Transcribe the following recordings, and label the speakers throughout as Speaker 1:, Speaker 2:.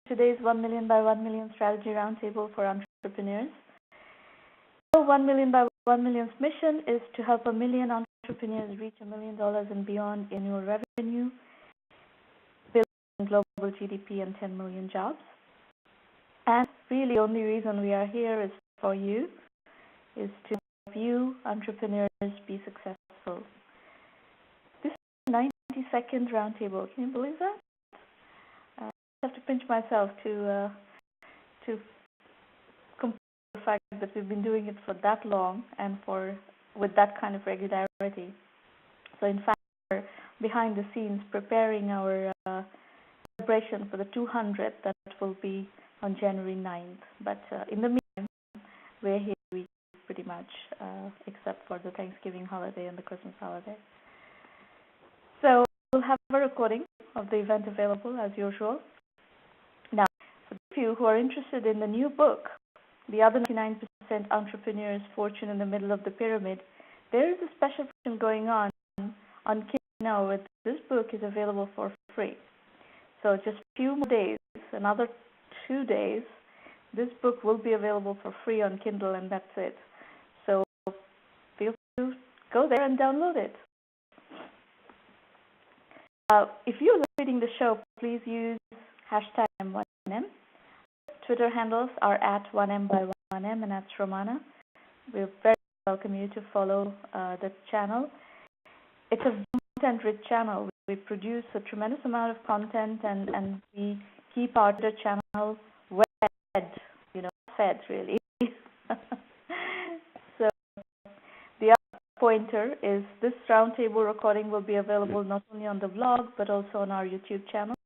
Speaker 1: today's 1 Million by 1 Million Strategy Roundtable for Entrepreneurs. So 1 Million by 1 Million's mission is to help 1 million entrepreneurs reach $1 million and beyond annual revenue, building global GDP and 10 million jobs. And really, the only reason we are here is for you, is to help you entrepreneurs be successful. This is a 90-second roundtable. Can you believe that? I have to pinch myself to compare the fact that we've been doing it for that long and with that kind of regularity. So in fact, we're behind the scenes preparing our celebration for the 200th that will be on January 9th. But in the meantime, we're here pretty much, except for the Thanksgiving holiday and the Christmas holiday. So we'll have a recording of the event available as usual. Now, for those of you who are interested in the new book, The Other 99% Entrepreneurs' Fortune in the Middle of the Pyramid, there is a special promotion going on Kindle now. With this book is available for free. So just a few more days, another 2 days, this book will be available for free on Kindle, and that's it. So feel free to go there and download it. If you're reading the show, please use hashtag M1M. Twitter handles are at 1M by 1M, and that's Romana. We very welcome you to follow the channel. It's a content-rich channel. We produce a tremendous amount of content, and we keep our Twitter channel fed, really. So the other pointer is this roundtable recording will be available not only on the blog but also on our YouTube channel.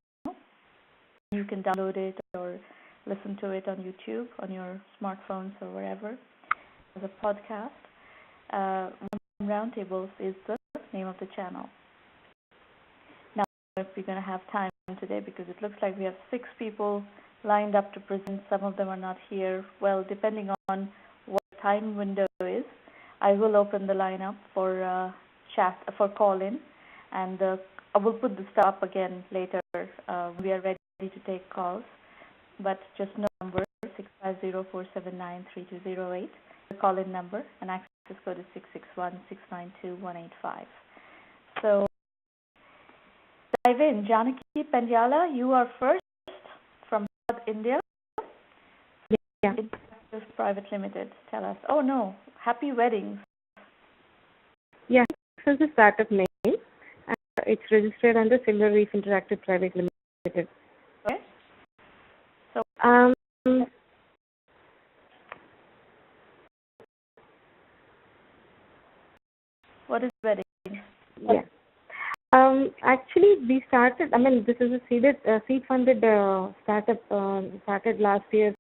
Speaker 1: You can download it or listen to it on YouTube, on your smartphones or wherever, as a podcast. Roundtables is the name of the channel. Now, if we're going to have time today, because it looks like we have 6 people lined up to present. Some of them are not here. Well, depending on what time window is, I will open the line up for call-in, and I will put the stuff up again later. We are ready to take calls, but just know number 650-479-3208, the call-in number, and access code is 661-692-185. So dive in. Janaki Pendyala, you are first from India.
Speaker 2: Yeah.
Speaker 1: Interactive Private Limited. Tell us. Oh no, happy weddings.
Speaker 2: Yeah, this is the startup name. It's registered under Silver Reef Interactive Private Limited.
Speaker 1: Okay. So. What is wedding?
Speaker 2: Yeah. Actually, we started. This is a seed-funded startup. Started last year,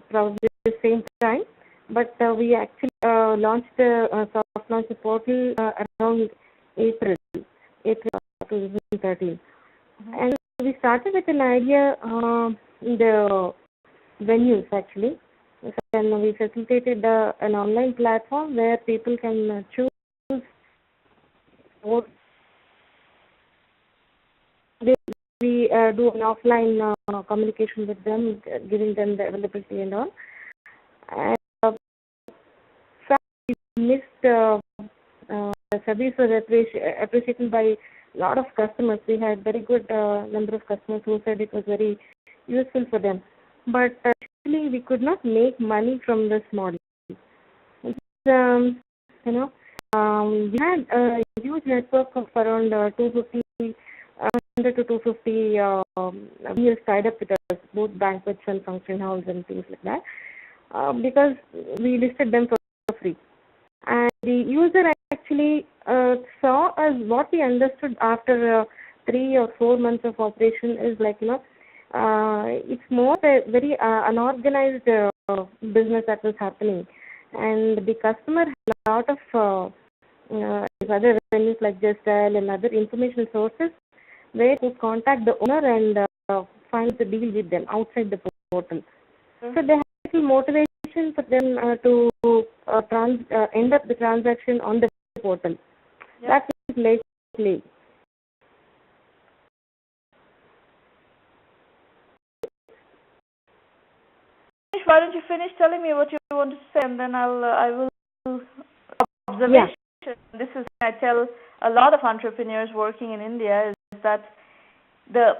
Speaker 2: probably the same time. But we actually launched soft launch the portal around April 2013, and we started with an idea in the venues actually. And we facilitated an online platform where people can choose. We do an offline communication with them, giving them the availability and all. And we missed service was appreciated by a lot of customers. We had very good number of customers who said it was very useful for them. But actually, we could not make money from this model. We had a huge network of around 250 to 250 years tied up with us, both banquets and function halls and things like that, because we listed them for free. And the user actually saw us. What we understood after 3 or 4 months of operation is it's more a very unorganized business that was happening, and the customer had a lot of other venues like Just Dial and other information sources where you contact the owner and find the deal with them outside the portal. So they had a little motivation for them to end up the transaction on the portal. Yep. That is lately.
Speaker 1: Why don't you finish telling me what you want to say, and then I will observation.
Speaker 2: Yeah.
Speaker 1: This is I tell a lot of entrepreneurs working in India is that the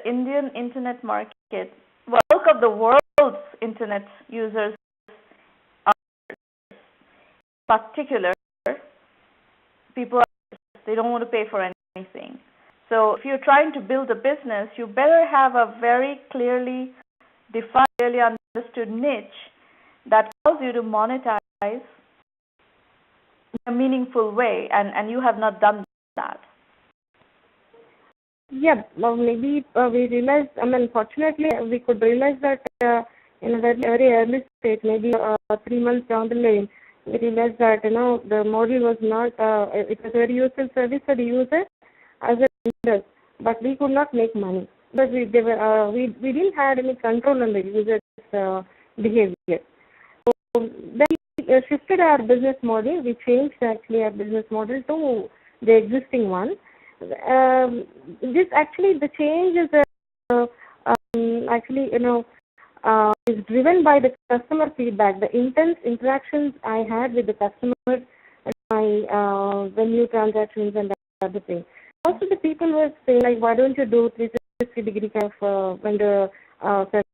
Speaker 1: Indian internet market, bulk of the world's internet users are particular people. They don't want to pay for anything. So if you're trying to build a business, you better have a very clearly defined, clearly understood niche that allows you to monetize in a meaningful way, and you have not done that.
Speaker 2: Yeah, well, maybe we realized, fortunately, we could realize that in a very early stage, maybe 3 months down the line, we realized that, the model was not, it was a very useful service for the user as a vendor, but we could not make money because we didn't have any control on the user's behavior. So then we shifted our business model. We changed actually our business model to the existing one. This actually, the change is is driven by the customer feedback, the intense interactions I had with the customers, my venue transactions and other things. Also, the people were saying, like, why don't you do 360-degree kind of vendor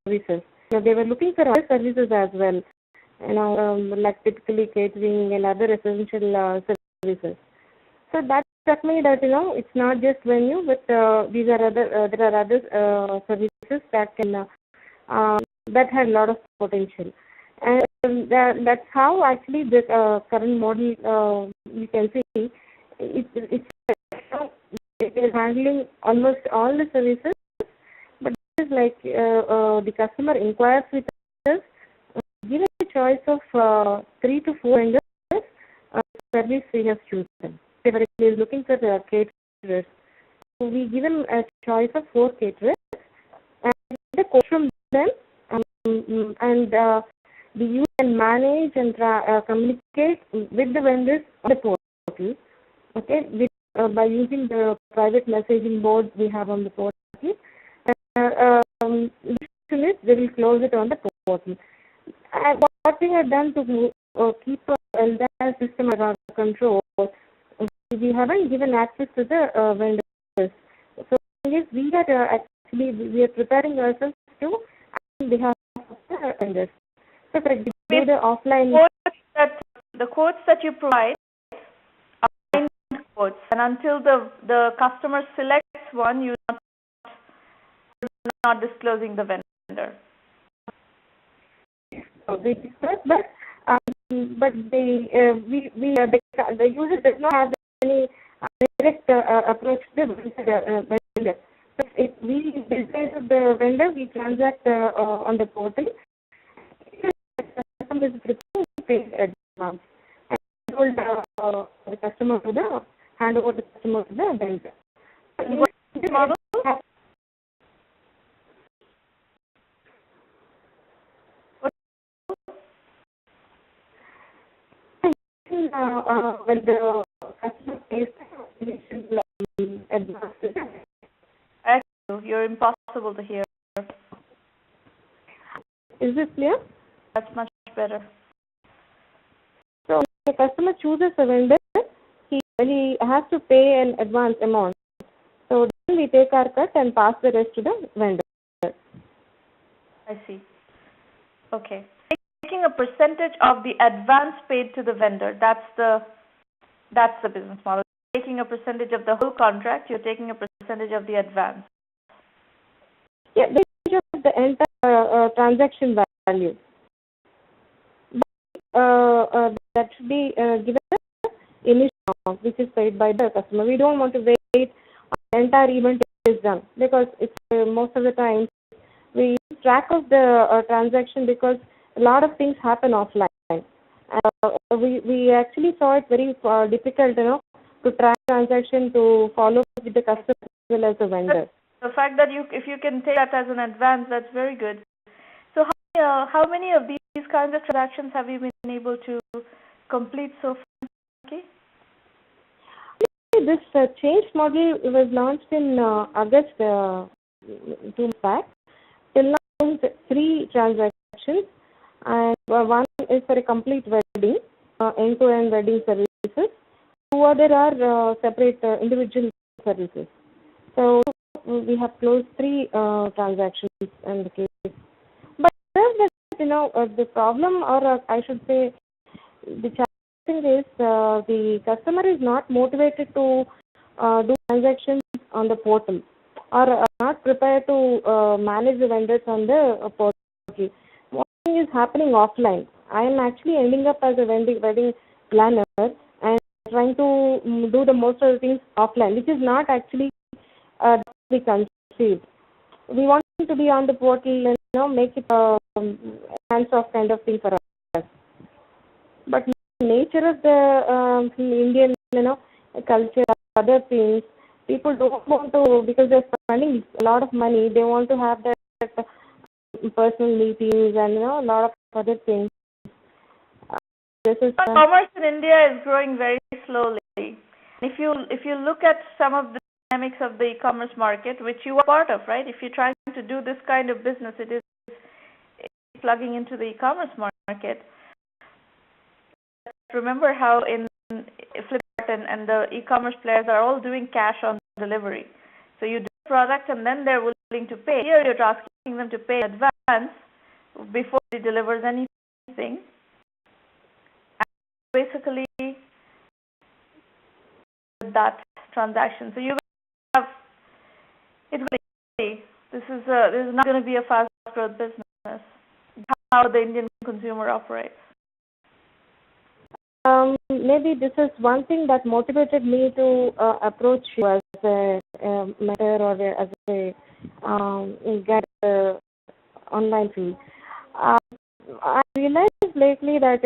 Speaker 2: services? They were looking for other services as well, like typically catering and other essential services. So that struck me that it's not just venue, but these are other there are other services that can that had a lot of potential, and that's how actually the current model you can see it is handling almost all the services, but it is like the customer inquires with us, give a choice of 3 to 4 vendors, service we have chosen. They were looking for the caterers. So we give them a choice of 4 caterers and the quote from them, and the user can manage and communicate with the vendors on the portal. Okay, by using the private messaging board we have on the portal. They will close it on the portal. What we have done to keep the entire system under control, we haven't given access to the vendors. So yes, we are preparing ourselves to on behalf of the vendors. So for example, the offline
Speaker 1: the quotes that you provide are blind quotes, and until the customer selects one, you're not disclosing the vendor.
Speaker 2: So we discuss, but the user does not have any direct approach to the vendor. So if we decide the vendor, we transact on the portal. The customer is prepared to pay advance and hold the customer to the hand over the customer to the vendor.
Speaker 1: What model?
Speaker 2: When the customer pays advance.
Speaker 1: Actually, you're impossible to hear.
Speaker 2: Is this clear?
Speaker 1: That's much better.
Speaker 2: So the customer chooses a vendor, he has to pay an advance amount. So then we take our cut and pass the rest to the vendor.
Speaker 1: I see. Okay. Taking a percentage of the advance paid to the vendor, that's the business model. Taking a percentage of the whole contract, you're taking a percentage of the advance.
Speaker 2: Yeah, the percentage of the entire transaction value. That should be given initial amount, which is paid by the customer. We don't want to wait until the entire event is done, because it's most of the time we lose track of the transaction because a lot of things happen offline. We actually saw it very difficult, to track transaction, to follow up with the customer as well as the vendor.
Speaker 1: The fact that if you can take that as an advance, that's very good. So how many of these kinds of transactions have you been able to complete so far? Okay.
Speaker 2: This change model was launched in August 2 months back. Till now, 3 transactions transactions, and one is for a complete wedding, end-to-end wedding services. Two other are separate individual services. So we have closed three transactions in the case. But the problem, or I should say, the challenge is the customer is not motivated to do transactions on the portal, or not prepared to manage the vendors on the portal. One thing is happening offline. I am actually ending up as a wedding planner and trying to do the most of the things offline, which is not actually conceived. We want to be on the portal and make it hands-off kind of thing for us. But nature of the Indian culture, other things, people don't want to, because they're spending a lot of money. They want to have that personal meetings and a lot of other things.
Speaker 1: Commerce in India is growing very slowly. If you look at some of the dynamics of the e-commerce market, which you are part of, right? If you're trying to do this kind of business, it's plugging into the e-commerce market. Remember how in Flipkart and the e-commerce players are all doing cash on delivery. So you do the product and then they're willing to pay. Here you're asking them to pay in advance before they delivers anything. And basically that transaction. So you have, it's going to be, this is not going to be a fast growth business. How the Indian consumer operates.
Speaker 2: Maybe this is one thing that motivated me to approach you as a mentor or as a get online field. I realized lately that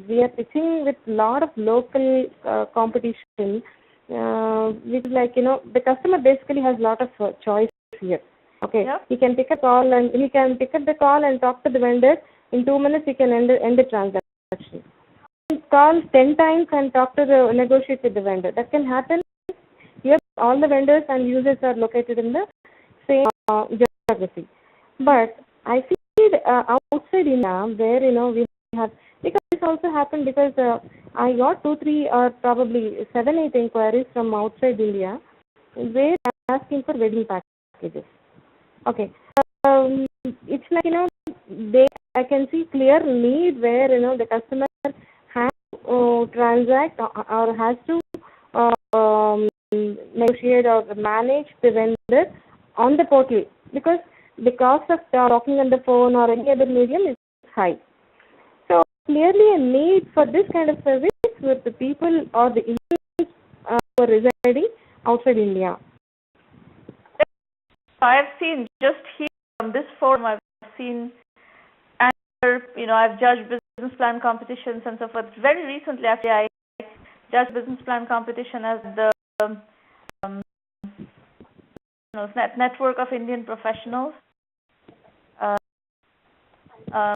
Speaker 2: we are pitching with a lot of local competition, which is like the customer basically has a lot of choice here. Okay,
Speaker 1: yep.
Speaker 2: He can pick a call and he can pick up the call and talk to the vendor. In 2 minutes, he can end the transaction. Call 10 times and negotiate with the vendor. That can happen. Here, all the vendors and users are located in the same geography. But I see outside India, where we have, because this also happened because I got 2, 3 or probably 7, 8 inquiries from outside India, where I'm asking for wedding packages. Okay, it's like I can see clear need where the customer has to transact or has to negotiate or manage the vendor on the portal, because the cost of talking on the phone or any other medium is high. So clearly a need for this kind of service with the people or the Indians who are residing outside India.
Speaker 1: I have seen just here on this forum, I've seen, and I've judged business plan competitions and so forth. Very recently, actually, I judged business plan competition as the Network of Indian Professionals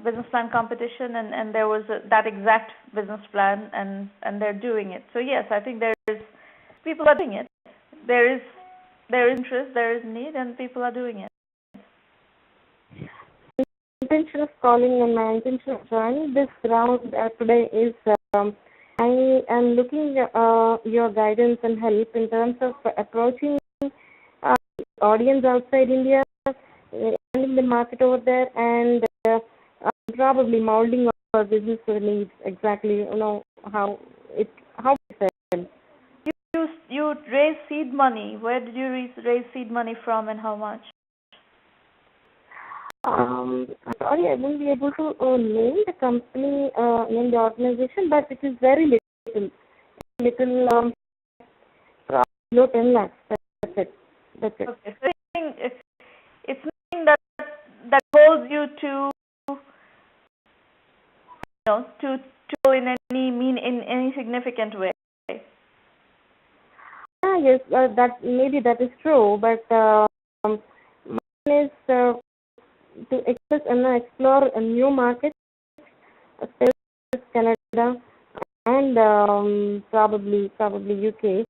Speaker 1: business plan competition, and there was that exact business plan, and they're doing it. So yes, I think people are doing it. There is interest, there is need, and people are doing it.
Speaker 2: My intention of calling and my intention of joining this round today is I am looking your guidance and help in terms of approaching audience outside India, expanding the market over there, and probably molding our business needs exactly. How to sell.
Speaker 1: You raise seed money. Where did you raise seed money from, and how much?
Speaker 2: Sorry, I won't be able to name the company, name the organization, but it is very little, below 10 lakhs. That's it.
Speaker 1: Okay, so it's nothing that holds you to in any significant way.
Speaker 2: Yes, that is true, but mine is to explore a new market, Canada, and probably UK,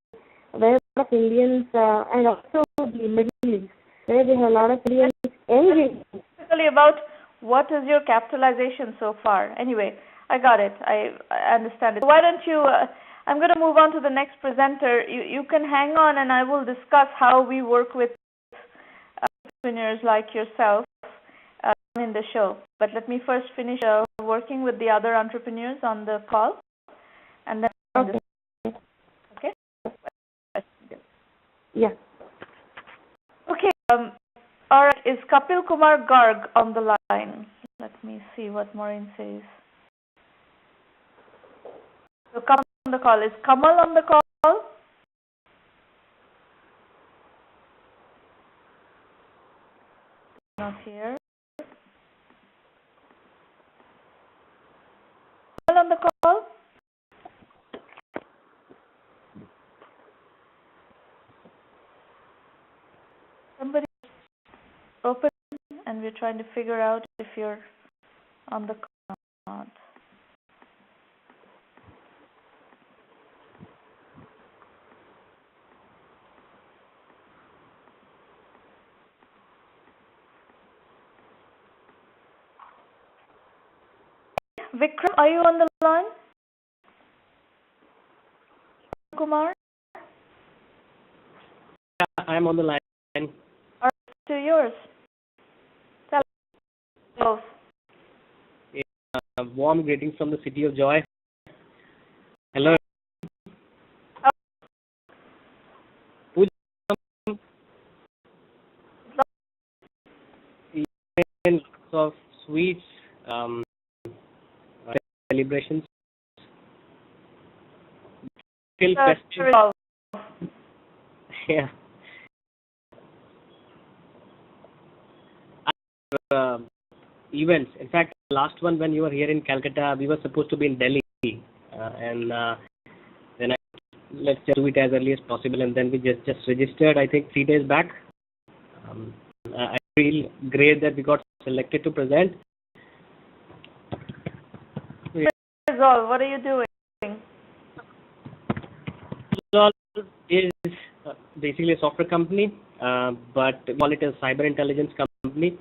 Speaker 2: where a lot of Indians and also the Middle East, where we have a lot of Indians engaged.
Speaker 1: Basically, about what is your capitalization so far? Anyway, I got it. I understand it. Why don't you, I'm going to move on to the next presenter. You can hang on and I will discuss how we work with entrepreneurs like yourself in the show. But let me first finish working with the other entrepreneurs on the call. And then okay?
Speaker 2: Yeah.
Speaker 1: Okay. All right. Is Kapil Kumar Garg on the line? Let me see what Maureen says. So Kamal on the call. Is Kamal on the call? Not here. Kamal on the call? Somebody open and we're trying to figure out if you're on the call or not. Vikram, are you on the line? Kumar?
Speaker 3: I am on the line.
Speaker 1: Are to yours? Tell us.
Speaker 3: Warm greetings from the city of joy. Hello. Lots of sweets, celebrations. Still festive. Yeah. Events. In fact, last one when you were here in Calcutta, we were supposed to be in Delhi, and then let's just do it as early as possible, and then we just registered. I think 3 days back. I feel great that we got selected to present.
Speaker 1: Resolve, what are you doing?
Speaker 3: Resolve is basically a software company, but we call it a cyber intelligence company.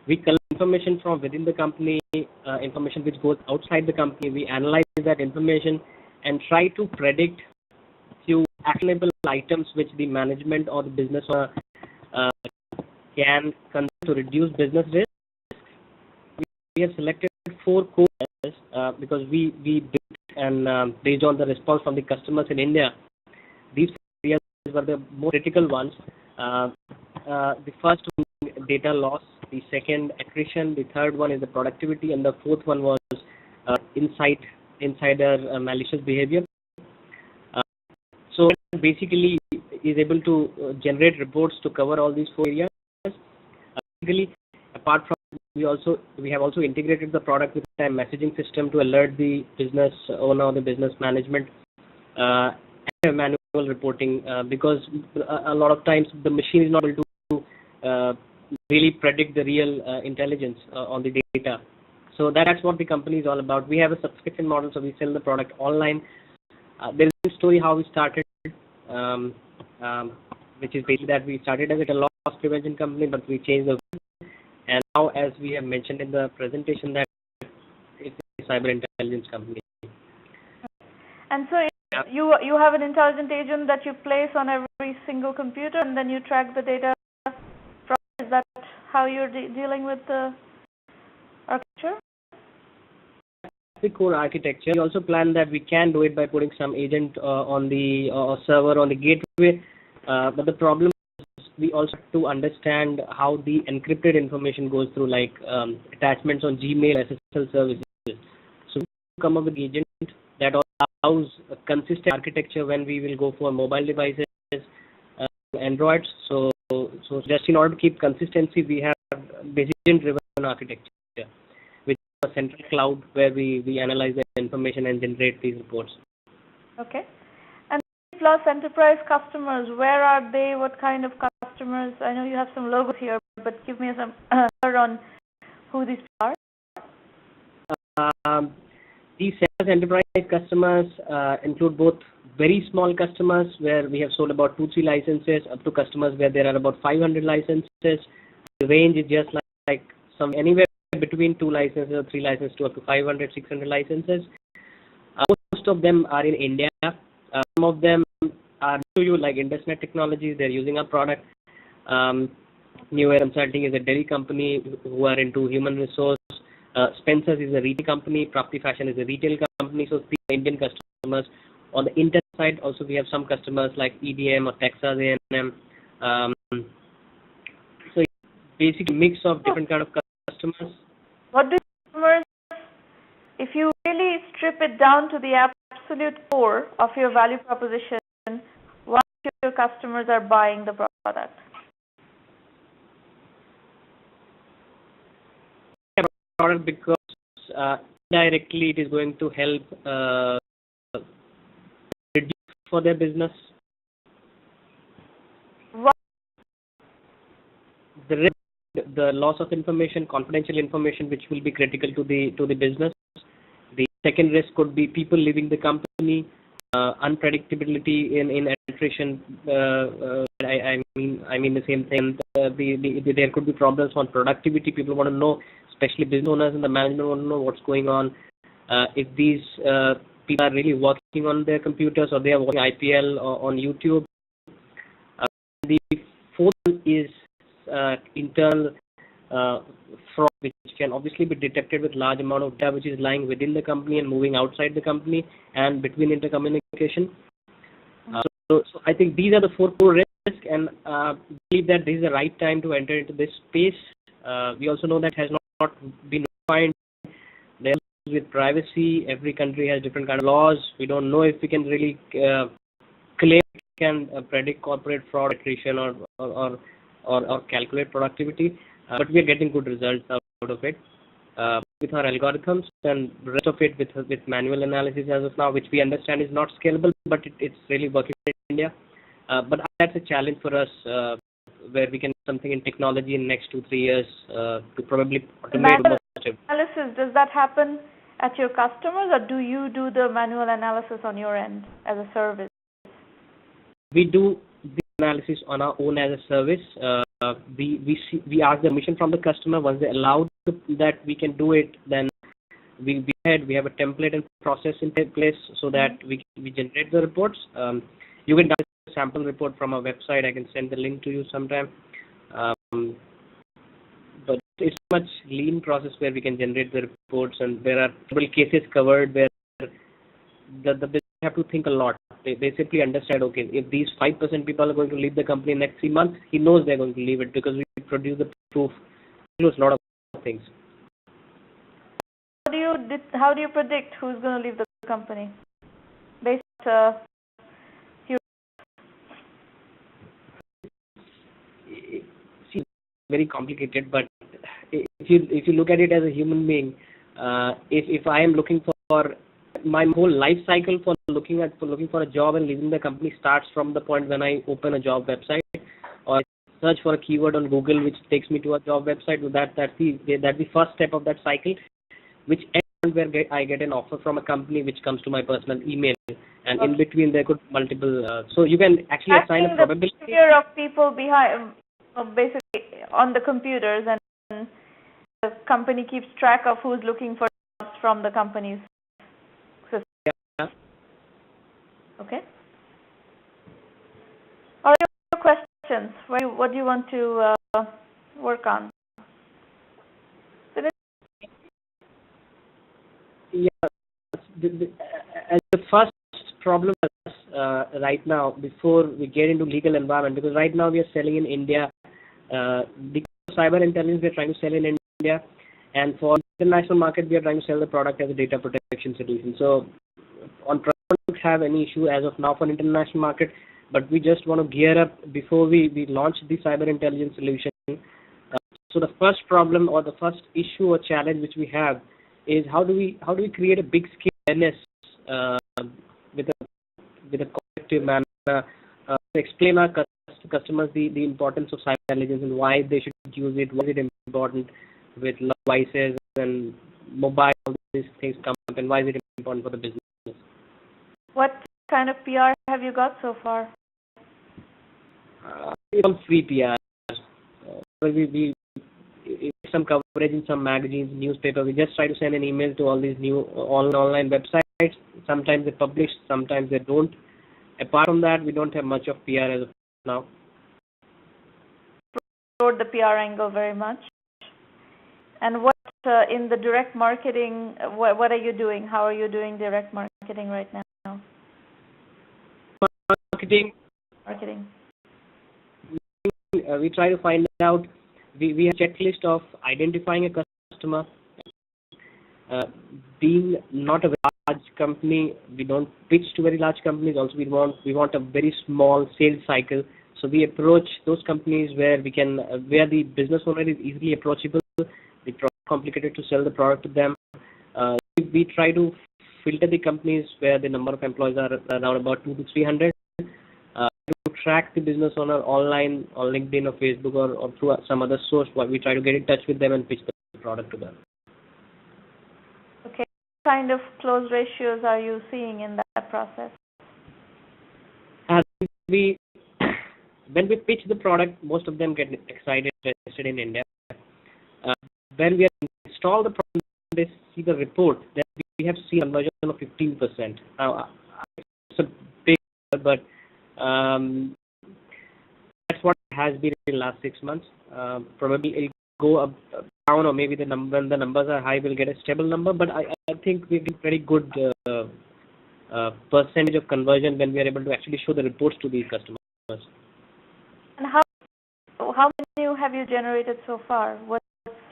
Speaker 3: We collect information from within the company, information which goes outside the company. We analyze that information and try to predict few actionable items which the management or the business can consider to reduce business risk. We have selected 4 core areas because we built and based on the response from the customers in India, these areas were the more critical ones. The first one, data loss. The second, attrition. The third one is the productivity, and the fourth one was insider malicious behavior. So basically, is able to generate reports to cover all these 4 areas. Basically, apart from we have also integrated the product with a messaging system to alert the business owner or the business management and manual reporting because a lot of times the machine is not able to really predict the real intelligence on the data. So that's what the company is all about. We have a subscription model, so we sell the product online. There is a story how we started, which is basically that we started as a loss prevention company, but we changed the and now, as we have mentioned in the presentation, that it's a cyber intelligence company.
Speaker 1: And so you have an intelligent agent that you place on every single computer, and then you track the data from. Is that how you're dealing with the architecture?
Speaker 3: The core architecture. We also plan that we can do it by putting some agent on the server on the gateway, but the problem is we also have to understand how the encrypted information goes through, like attachments on Gmail, SSL services. So we come up with an agent that allows a consistent architecture when we will go for mobile devices, Androids. So just in order to keep consistency, we have decision-driven architecture with a central cloud where we analyze the information and generate these reports. Okay.
Speaker 1: And plus enterprise customers, where are they? What kind of customers? I know you have some logos here, but give me some color on who these are.
Speaker 3: These enterprise customers include both very small customers where we have sold about 2-3 licenses up to customers where there are about 500 licenses. The range is just like some anywhere between 2 licenses or 3 licenses to up to 500, 600 licenses. Most of them are in India. Some of them are to you, like IndusNet Technologies. They're using our product. New Era Consulting is a Delhi company who are into human resource. Spencer's is a retail company. Prapti Fashion is a retail company. So these are Indian customers. On the internet side, also we have some customers like EDM or Texas A&M. So it's basically a mix of different kind of customers.
Speaker 1: What do customers, if you really strip it down to the absolute core of your value proposition, why your customers are buying the product?
Speaker 3: Product because indirectly it is going to help reduce for their business.
Speaker 1: What?
Speaker 3: The loss of information, confidential information, which will be critical to the business. The second risk could be people leaving the company, unpredictability in attrition. I mean the same thing. There could be problems on productivity. People want to know, especially business owners and the management want to know what's going on. If these people are really working on their computers or they are watching IPL on YouTube. The fourth one is internal fraud, which can obviously be detected with large amount of data which is lying within the company and moving outside the company and between intercommunication. So I think these are the four core risks, and believe that this is the right time to enter into this space. We also know that has not been defined. There is with privacy, every country has different kind of laws. We don't know if we can really claim can predict corporate fraud, attrition, or calculate productivity, but we are getting good results out of it with our algorithms, and rest of it with manual analysis as of now, which we understand is not scalable, but it's really working in India. But that's a challenge for us, where we can do something in technology in next 2-3 years to probably automate most of it.
Speaker 1: Analysis, does that happen at your customers, or do you do the manual analysis on your end as a service?
Speaker 3: We do the analysis on our own as a service. We ask the permission from the customer. Once they allow that we can do it, then we have a template and process in place so that we generate the reports. You can download a sample report from our website. I can send the link to you sometime. But it's a much lean process where we can generate the reports, and there are several cases covered where the business have to think a lot. They simply understand, okay, if these 5% people are going to leave the company in the next 3 months, he knows they're going to leave it because we produce the proof. He knows a lot of things.
Speaker 1: How do you predict who's going to leave the company? Based on
Speaker 3: it's very complicated, but if you look at it as a human being, if I am looking for my whole life cycle for looking for a job and leaving the company starts from the point when I open a job website or search for a keyword on Google which takes me to a job website. That's the first step of that cycle, which ends where I get an offer from a company which comes to my personal email, and in between there could be multiple. So you can actually assign a probability.
Speaker 1: The behavior of people behind, basically on the computers, and the company keeps track of who's looking for jobs from the company's. Okay. Are there questions? What do you want to work on?
Speaker 3: Yeah, as the first problem right now, before we get into legal environment, because right now we are selling in India, the cyber intelligence we are trying to sell in India, and for international market we are trying to sell the product as a data protection solution. So on product have any issue as of now for international market, but we just want to gear up before we launch the cyber intelligence solution. So the first problem or the first issue or challenge which we have is how do we create a big scale awareness with a collective manner to explain our customers the importance of cyber intelligence and why they should use it, why is it important with devices and mobile, all these things come up, and why is it important for the business.
Speaker 1: What kind of PR have you got so far? Some
Speaker 3: free PR. We some coverage in some magazines, newspaper. We just try to send an email to all these new online websites. Sometimes they publish, sometimes they don't. Apart from that, we don't have much of PR as of now.
Speaker 1: Explored the PR angle very much. And what in the direct marketing, what are you doing? How are you doing direct marketing right now?
Speaker 3: Marketing. We try to find out. We have a checklist of identifying a customer. Being not a very large company, we don't pitch to very large companies. Also, we want a very small sales cycle. So we approach those companies where the business owner is easily approachable. The product complicated to sell the product to them. We try to filter the companies where the number of employees are around about 200 to 300. To track the business owner online on LinkedIn or Facebook or through some other source, we try to get in touch with them and pitch the product to them.
Speaker 1: Okay. What kind of close ratios are you seeing in that process?
Speaker 3: When we pitch the product, most of them get excited, interested in India. When we install the product, they see the report, then we have seen a conversion of 15%. Now, it's a big, but that's what has been in the last 6 months. Probably it'll go up, down, or maybe when the numbers are high, we'll get a stable number. But I think we get very good percentage of conversion when we are able to actually show the reports to these customers. And
Speaker 1: how many have you generated so far?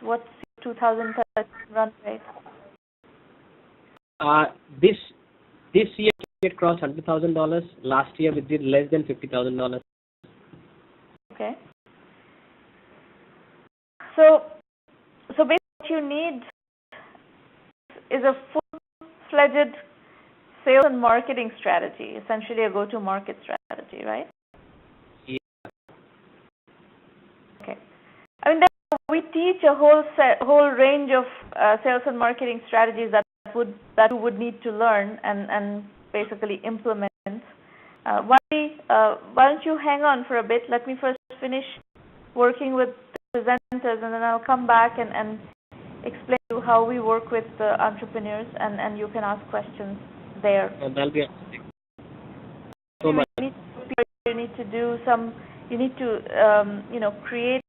Speaker 1: What's 2013 run rate?
Speaker 3: This year we had crossed $100,000. Last year we did less than $50,000.
Speaker 1: Okay. So basically what you need is a full-fledged sales and marketing strategy, essentially a go-to-market strategy, right?
Speaker 3: Yeah.
Speaker 1: Okay. I mean, we teach a whole range of sales and marketing strategies that you would need to learn and basically implement. Why don't you hang on for a bit? Let me first finish working with the presenters, and then I'll come back and explain to you how we work with the entrepreneurs, and you can ask questions there.
Speaker 3: That'll be so much.
Speaker 1: You need to do some. You need to create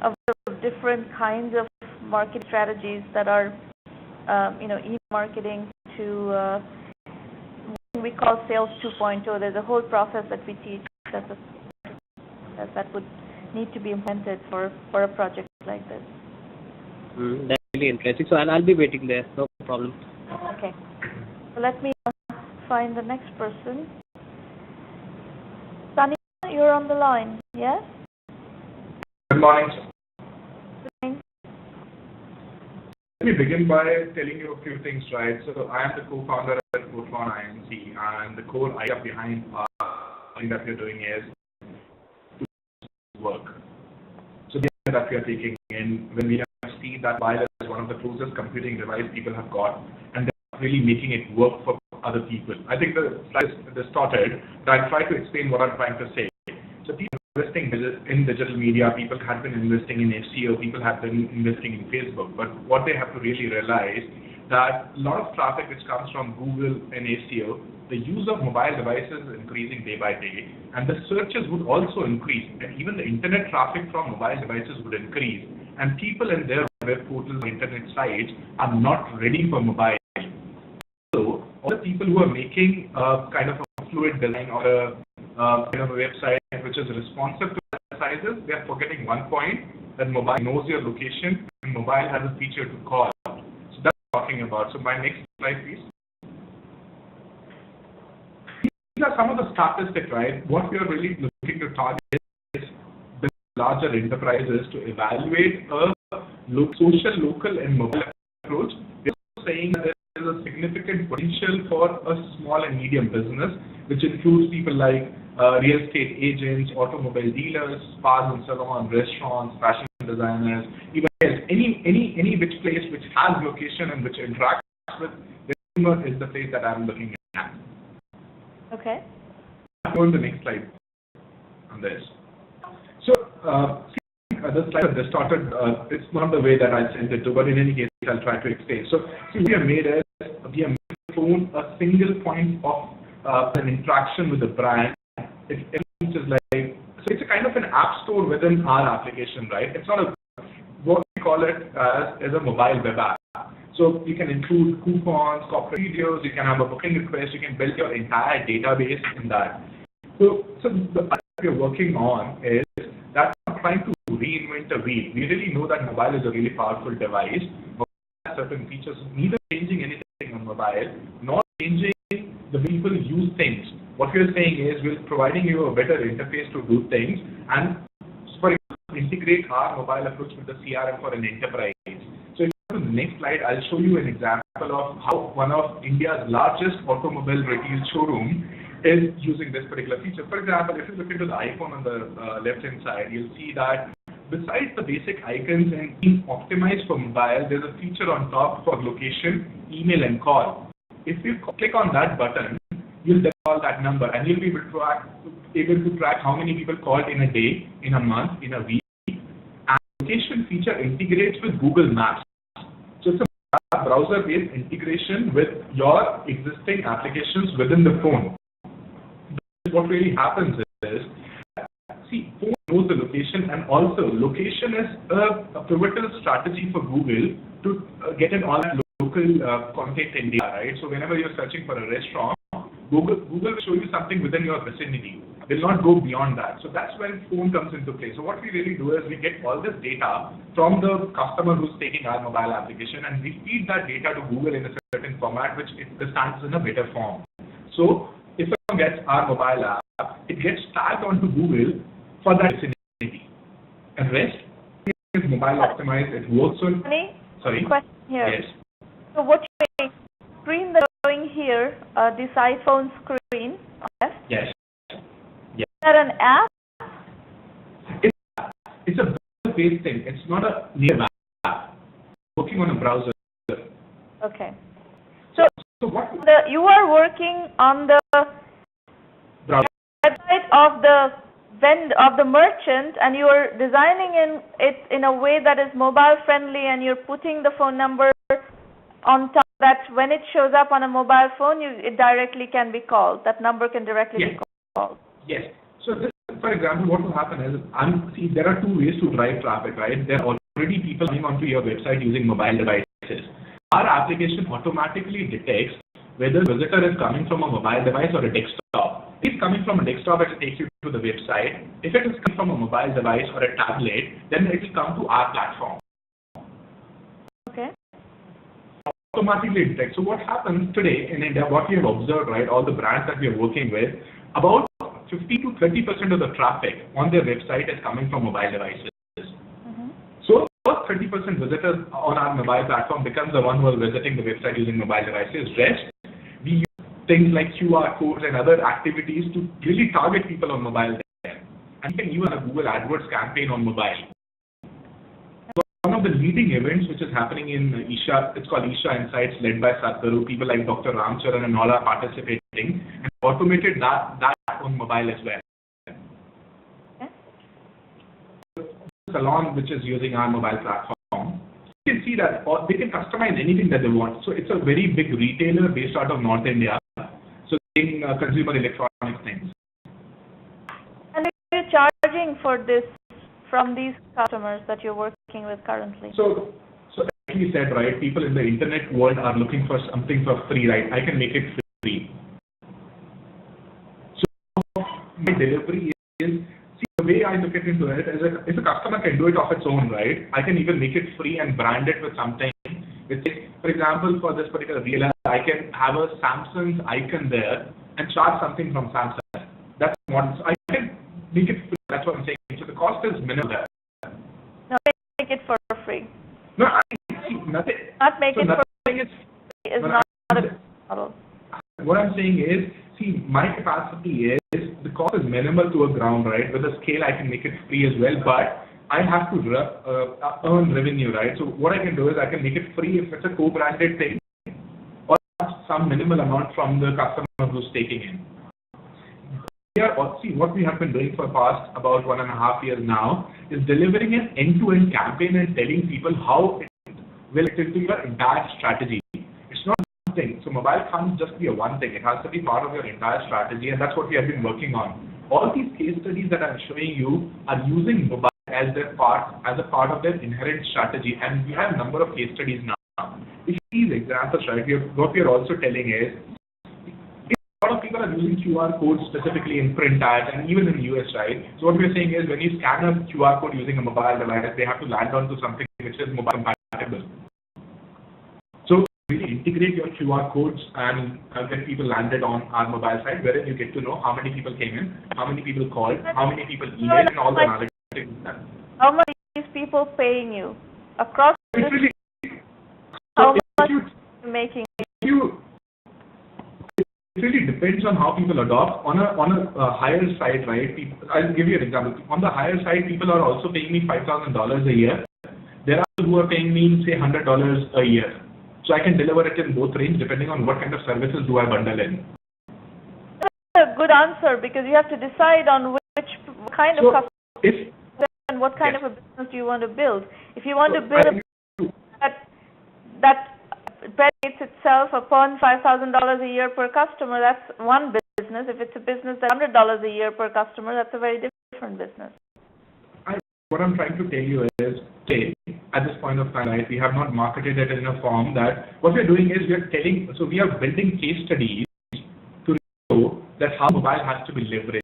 Speaker 1: a lot of different kinds of market strategies that are e-marketing to we call sales 2.0. There's a whole process that we teach that would need to be implemented for a project like this.
Speaker 3: That's really interesting. So I'll be waiting there. No problem.
Speaker 1: Okay. So let me find the next person. Sunny, you're on the line. Yes?
Speaker 4: Good morning, sir.
Speaker 1: Good morning.
Speaker 4: Let me begin by telling you a few things, right? So I am the co-founder at Coatron INC, and the core idea behind thing that we're doing is to work. So the idea that we are taking in, when we have seen that mobile is one of the closest computing device people have got, and they're really making it work for other people. I think the slide is distorted, but I'll try to explain what I'm trying to say. So people investing in digital media, people have been investing in SEO, people have been investing in Facebook, but what they have to really realize that a lot of traffic which comes from Google and SEO, the use of mobile devices is increasing day by day, and the searches would also increase, and even the internet traffic from mobile devices would increase, and people in their web portals or internet sites are not ready for mobile. So all the people who are making kind of a fluid design or a kind of a website which is responsive to sizes, they are forgetting one point, that mobile knows your location and mobile has a feature to call. So that's what I'm talking about. So my next slide, please. These are some of the statistics, right? What we are really looking to target is the larger enterprises to evaluate a social, local, and mobile approach. We are also saying that there is a significant potential for a small and medium business, which includes people like real estate agents, automobile dealers, spas and salons, restaurants, fashion designers, even any which place which has location and which interacts with the consumer is the place that I'm looking at.
Speaker 1: Okay.
Speaker 4: Go on the next slide on this. So the slide is distorted. It's not the way that I sent it to, but in any case, I'll try to explain. So, see, we have made phone a single point of an interaction with the brand. It's just like, so it's a kind of an app store within our application, right? It's not what we call it as a mobile web app. So you can include coupons, corporate videos, you can have a booking request, you can build your entire database in that. So the part we are working on is that we're not trying to reinvent the wheel. We really know that mobile is a really powerful device. Mobile has certain features, neither changing anything on mobile, nor changing the way people use things. What we are saying is we're providing you a better interface to do things, and for example, integrate our mobile approach with the CRM for an enterprise. So if you go to the next slide, I'll show you an example of how one of India's largest automobile retail showroom is using this particular feature. For example, if you look into the iPhone on the left-hand side, you'll see that besides the basic icons and being optimized for mobile, there's a feature on top for location, email, and call. If you click on that button, you'll then call that number, and you'll be able to track how many people called in a day, in a month, in a week. And location feature integrates with Google Maps. So it's a browser-based integration with your existing applications within the phone. What really happens is, see, phone knows the location, and also location is a pivotal strategy for Google to get in all that local content in data, right? So whenever you're searching for a restaurant, Google will show you something within your vicinity. Will not go beyond that. So that's when phone comes into play. So what we really do is we get all this data from the customer who's taking our mobile application, and we feed that data to Google in a certain format, which it stands in a better form. So if someone gets our mobile app, it gets tagged onto Google for that vicinity. And rest is mobile optimized. It works on. Sorry.
Speaker 1: Question here.
Speaker 4: Yes.
Speaker 1: So what you screen that's showing here, this iPhone screen, yes?
Speaker 4: Yes.
Speaker 1: Is that an app?
Speaker 4: It's a browser-based thing. It's not a native app. Working on a browser.
Speaker 1: Okay. So
Speaker 4: what?
Speaker 1: You are working on the
Speaker 4: Browser.
Speaker 1: website of the merchant, and you are designing it in a way that is mobile friendly, and you're putting the phone number on top that when it shows up on a mobile phone, it directly can be called. That number can directly be called.
Speaker 4: Yes. So this, for example, what will happen is, see, there are two ways to drive traffic, right? There are already people coming onto your website using mobile devices. Our application automatically detects whether the visitor is coming from a mobile device or a desktop. If it's coming from a desktop, it will take you to the website. If it is coming from a mobile device or a tablet, then it will come to our platform.
Speaker 1: Okay.
Speaker 4: Automatically detect. So what happens today in India, what we have observed, right, all the brands that we are working with, about 50 to 30% of the traffic on their website is coming from mobile devices. So first 30% visitors on our mobile platform becomes the one who are visiting the website using mobile devices. Rest, we use things like QR codes and other activities to really target people on mobile there. And you can use a Google AdWords campaign on mobile. One of the leading events which is happening in Isha, it's called Isha Insights, led by Sadhguru. People like Dr. Ramcharan and all are participating, and automated that on mobile as well. Salon, which is using our mobile platform, you can see that they can customize anything that they want. So it's a very big retailer based out of North India, so in consumer electronics things.
Speaker 1: And are you charging for this from these customers that you're working with currently?
Speaker 4: So like you said, right, people in the internet world are looking for something for free, right? I can make it free. So my delivery is, see, the way I look into it is that if a customer can do it of its own, right, I can even make it free and brand it with something. For example, for this particular retailer, I can have a Samsung's icon there and charge something from Samsung. That's one. So I can make it free. That's what I'm saying. So the cost is minimal there.
Speaker 1: No, make it for free.
Speaker 4: No, I see nothing.
Speaker 1: Not make
Speaker 4: so
Speaker 1: it for free
Speaker 4: is
Speaker 1: not a model.
Speaker 4: What I'm saying is, see, my capacity is, the cost is minimal to a ground, right? With a scale, I can make it free as well, but I have to earn revenue, right? So what I can do is I can make it free if it's a co-branded thing, or some minimal amount from the customer who's taking in. what we have been doing for past about 1.5 years now is delivering an end-to-end campaign and telling people how it will fit into your entire strategy. It's not one thing. So mobile can't just be a one thing. It has to be part of your entire strategy, and that's what we have been working on. All these case studies that I'm showing you are using mobile as a part of their inherent strategy, and we have a number of case studies now. If these examples, right, what we are also telling is, a lot of people are using QR codes specifically in print ads and even in the US, right? So what we're saying is when you scan a QR code using a mobile device, they have to land onto something which is mobile compatible. So we integrate your QR codes and get people landed on our mobile site, wherein you get to know how many people came in, how many people called, how many people emailed, and all the analytics.
Speaker 1: How much are these people paying you across this? How much are you making?
Speaker 4: It really depends on how people adopt. On a higher side, right? I'll give you an example. On the higher side, people are also paying me $5,000 a year. There are people who are paying me, say, $100 a year. So I can deliver it in both range depending on what kind of services do I bundle in.
Speaker 1: That's a good answer, because you have to decide on which kind of customer and what kind of a business do you want to build. If you want to build that predicates itself upon $5,000 a year per customer, that's one business. If it's a business that's $100 a year per customer, that's a very different business.
Speaker 4: What I'm trying to tell you is, at this point of time, right, we have not marketed it in a form that what we're doing is we are building case studies to show that how mobile has to be leveraged.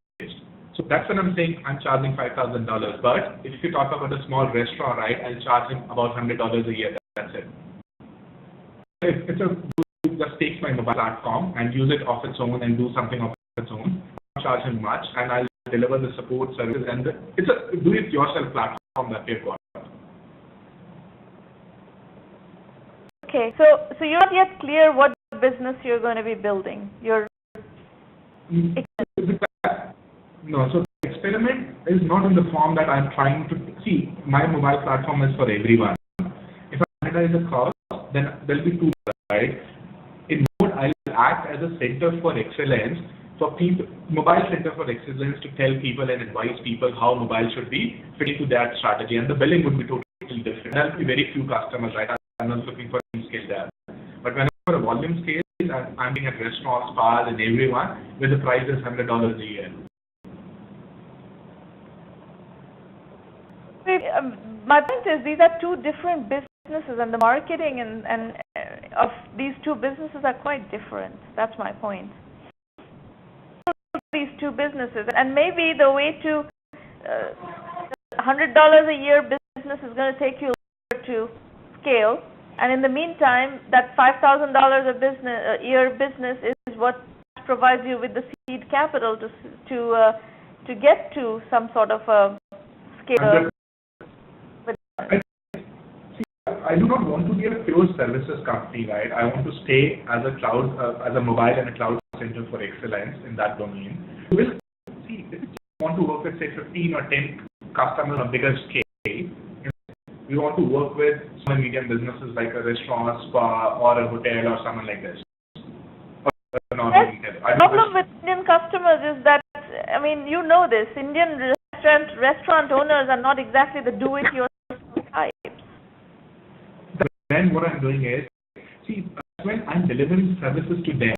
Speaker 4: So that's when I'm saying I'm charging $5,000. But if you talk about a small restaurant, right, I'll charge him about $100 a year. That's it. If it's just takes my mobile platform and use it off its own and do something of its own, I'll charge him much, and I'll deliver the support service, and it's a do-it-yourself platform that we've got.
Speaker 1: Okay, so you're not yet clear what business you're going to be building.
Speaker 4: No, so the experiment is not in the form that I'm trying to see. My mobile platform is for everyone. If I monetize a cost, then there'll be two, right? In mode, I'll act as a center for excellence for people, mobile center for excellence, to tell people and advise people how mobile should be fitting to that strategy, and the billing would be totally different. There'll be very few customers, right? I'm not looking for any scale there. But whenever a volume scale, I'm being at restaurants, spas, and everyone, where the price is $100 a year.
Speaker 1: My point is, these are two different businesses, and the marketing and of these two businesses are quite different. That's my point. These two businesses, and maybe the way to $100 a year business is going to take you to scale, and in the meantime, that $5,000 a year business is what provides you with the seed capital to get to some sort of a scale.
Speaker 4: I do not want to be a pure services company, right? I want to stay as a cloud, as a mobile and a cloud center for excellence in that domain. We'll see if you want to work with, say, 15 or 10 customers on a bigger scale. We want to work with small and medium businesses like a restaurant, spa, or a hotel, or someone like this. The
Speaker 1: problem with Indian customers is that, I mean, you know this, Indian restaurant owners are not exactly the do-it-yourself types.
Speaker 4: Then what I'm doing is, see, when I'm delivering services to them,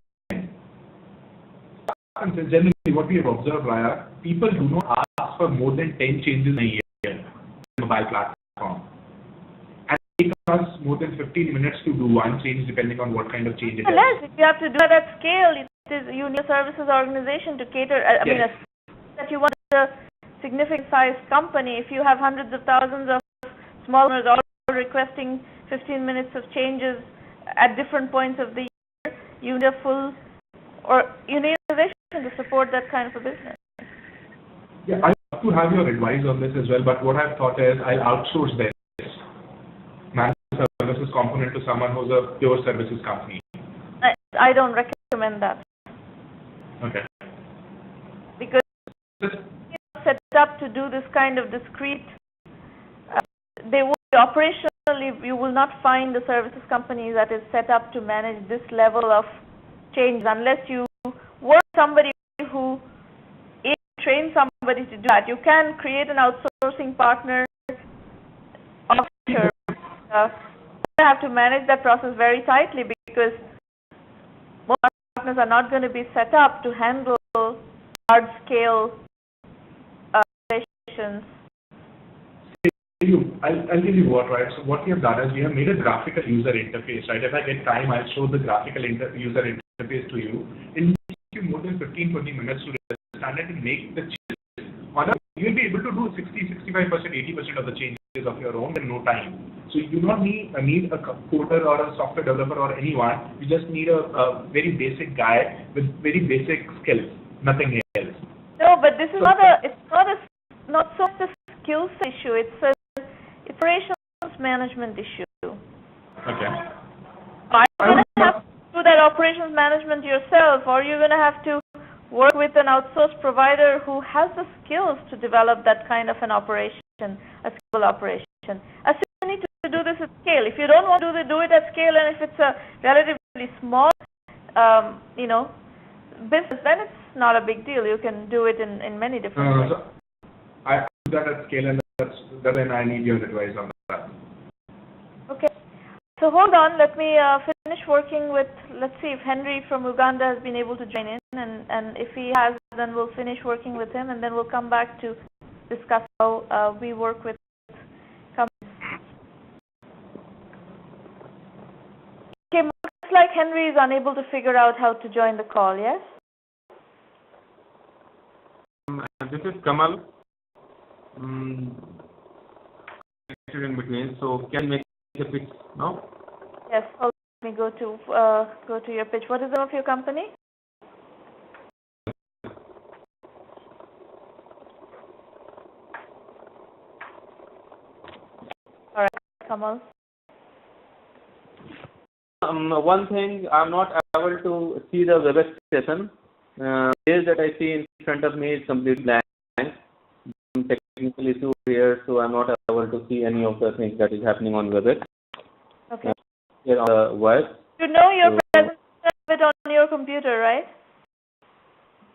Speaker 4: generally what we have observed, Raya, people do not ask for more than 10 changes a year in the mobile platform. And it takes us more than 15 minutes to do one change depending on what kind of change it is.
Speaker 1: Unless if you have to do that at scale, you need a services organization to cater, that you want a significant sized company. If you have hundreds of thousands of small owners all requesting 15 minutes of changes at different points of the year, you need you need an organization to support that kind of a business.
Speaker 4: Yeah, I have to have your advice on this as well, but what I've thought is I'll outsource this managed services component to someone who's a pure services company.
Speaker 1: I don't recommend that.
Speaker 4: Okay.
Speaker 1: Because set up to do this kind of discrete, they will be operationally, you will not find the services company that is set up to manage this level of change unless you work with somebody who train somebody to do that. You can create an outsourcing partner offshore. You have to manage that process very tightly because most partners are not going to be set up to handle large-scale operations.
Speaker 4: I'll tell you what, right? So what we have done is we have made a graphical user interface, right? If I get time, I'll show the graphical user interface to you. It will take you more than 15-20 minutes to understand it and make the changes. You'll be able to do 60, 65%, 80% of the changes of your own in no time. So you do not need a coder or a software developer or anyone. You just need a very basic guy with very basic skills, nothing else.
Speaker 1: No, but this is not so much a skills issue. It's operations management issue.
Speaker 4: Okay.
Speaker 1: Are you going to have to do that operations management yourself, or you're going to have to work with an outsourced provider who has the skills to develop that kind of an operation, a scalable operation? As you need to do this at scale. If you don't want to do it at scale, and if it's a relatively small, business, then it's not a big deal. You can do it in many different ways.
Speaker 4: So I do that at scale, and that's when I need your advice on that.
Speaker 1: Okay. So hold on, let me finish working with, let's see if Henry from Uganda has been able to join in, and if he has, then we'll finish working with him, and then we'll come back to discuss how we work with companies. Okay, looks like Henry is unable to figure out how to join the call, yes?
Speaker 5: This is Kamal. In between, so can make the pitch now?
Speaker 1: Yes, hold on, let me go to your pitch. What is the name of your company? All right, Kamal.
Speaker 5: One thing, I'm not able to see the web session. Page that I see in front of me is completely blank. Technical issue here, so I'm not able to see any of the things that is happening on WebEx.
Speaker 1: Okay.
Speaker 5: Here on the web.
Speaker 1: You know your presence of it on your computer, right?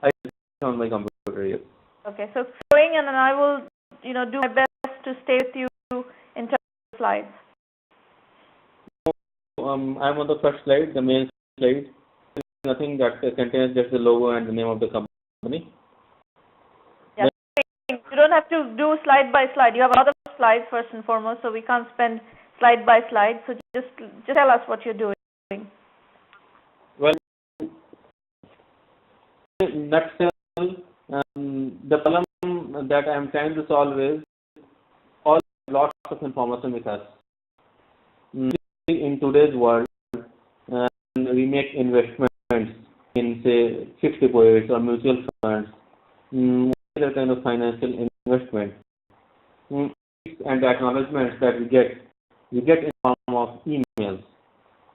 Speaker 5: I see it on my computer, yes.
Speaker 1: Okay, so going and then I will, do my best to stay with you in terms of slides.
Speaker 5: I'm on the first slide, the main slide. Nothing that contains just the logo and the name of the company.
Speaker 1: Yeah, you don't have to do slide by slide. You have other slides first and foremost, so we can't spend slide by slide. So just tell us what you're doing.
Speaker 5: Well, in nutshell, the problem that I'm trying to solve is all lots of information with us. In today's world, we make investments in, say, fixed deposits or mutual funds, other kind of financial investment, and the acknowledgements that we get in form of emails.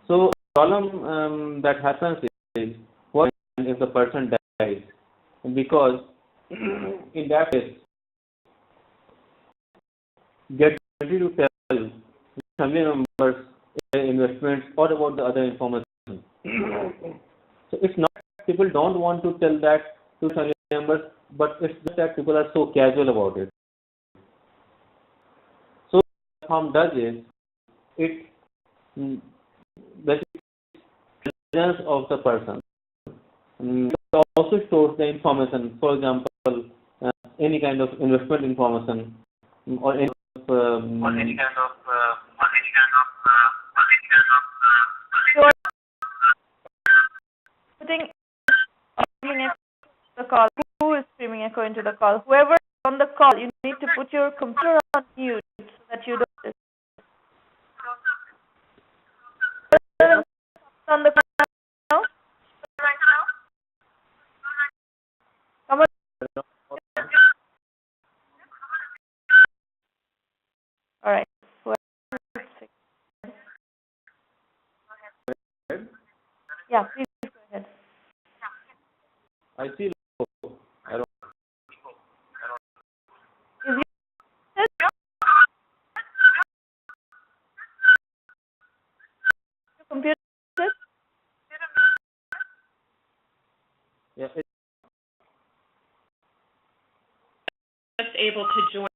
Speaker 5: So the problem that happens is what if the person dies, because in that case, get ready to tell family members investments or about the other information. So it's not that people don't want to tell that to family members, but it's just that people are so casual about it. So what the platform does is it basically intelligence of the person. It also stores the information, for example, any kind of investment information or any
Speaker 1: Putting streaming echo into the call. Who is streaming echo into the call? Whoever is on the call, you need to put your computer on mute so that you don't. On the call now? Come on. All right. Yeah, please go ahead.
Speaker 5: I see. I don't.
Speaker 1: Is your computer?
Speaker 5: Yeah.
Speaker 6: able to join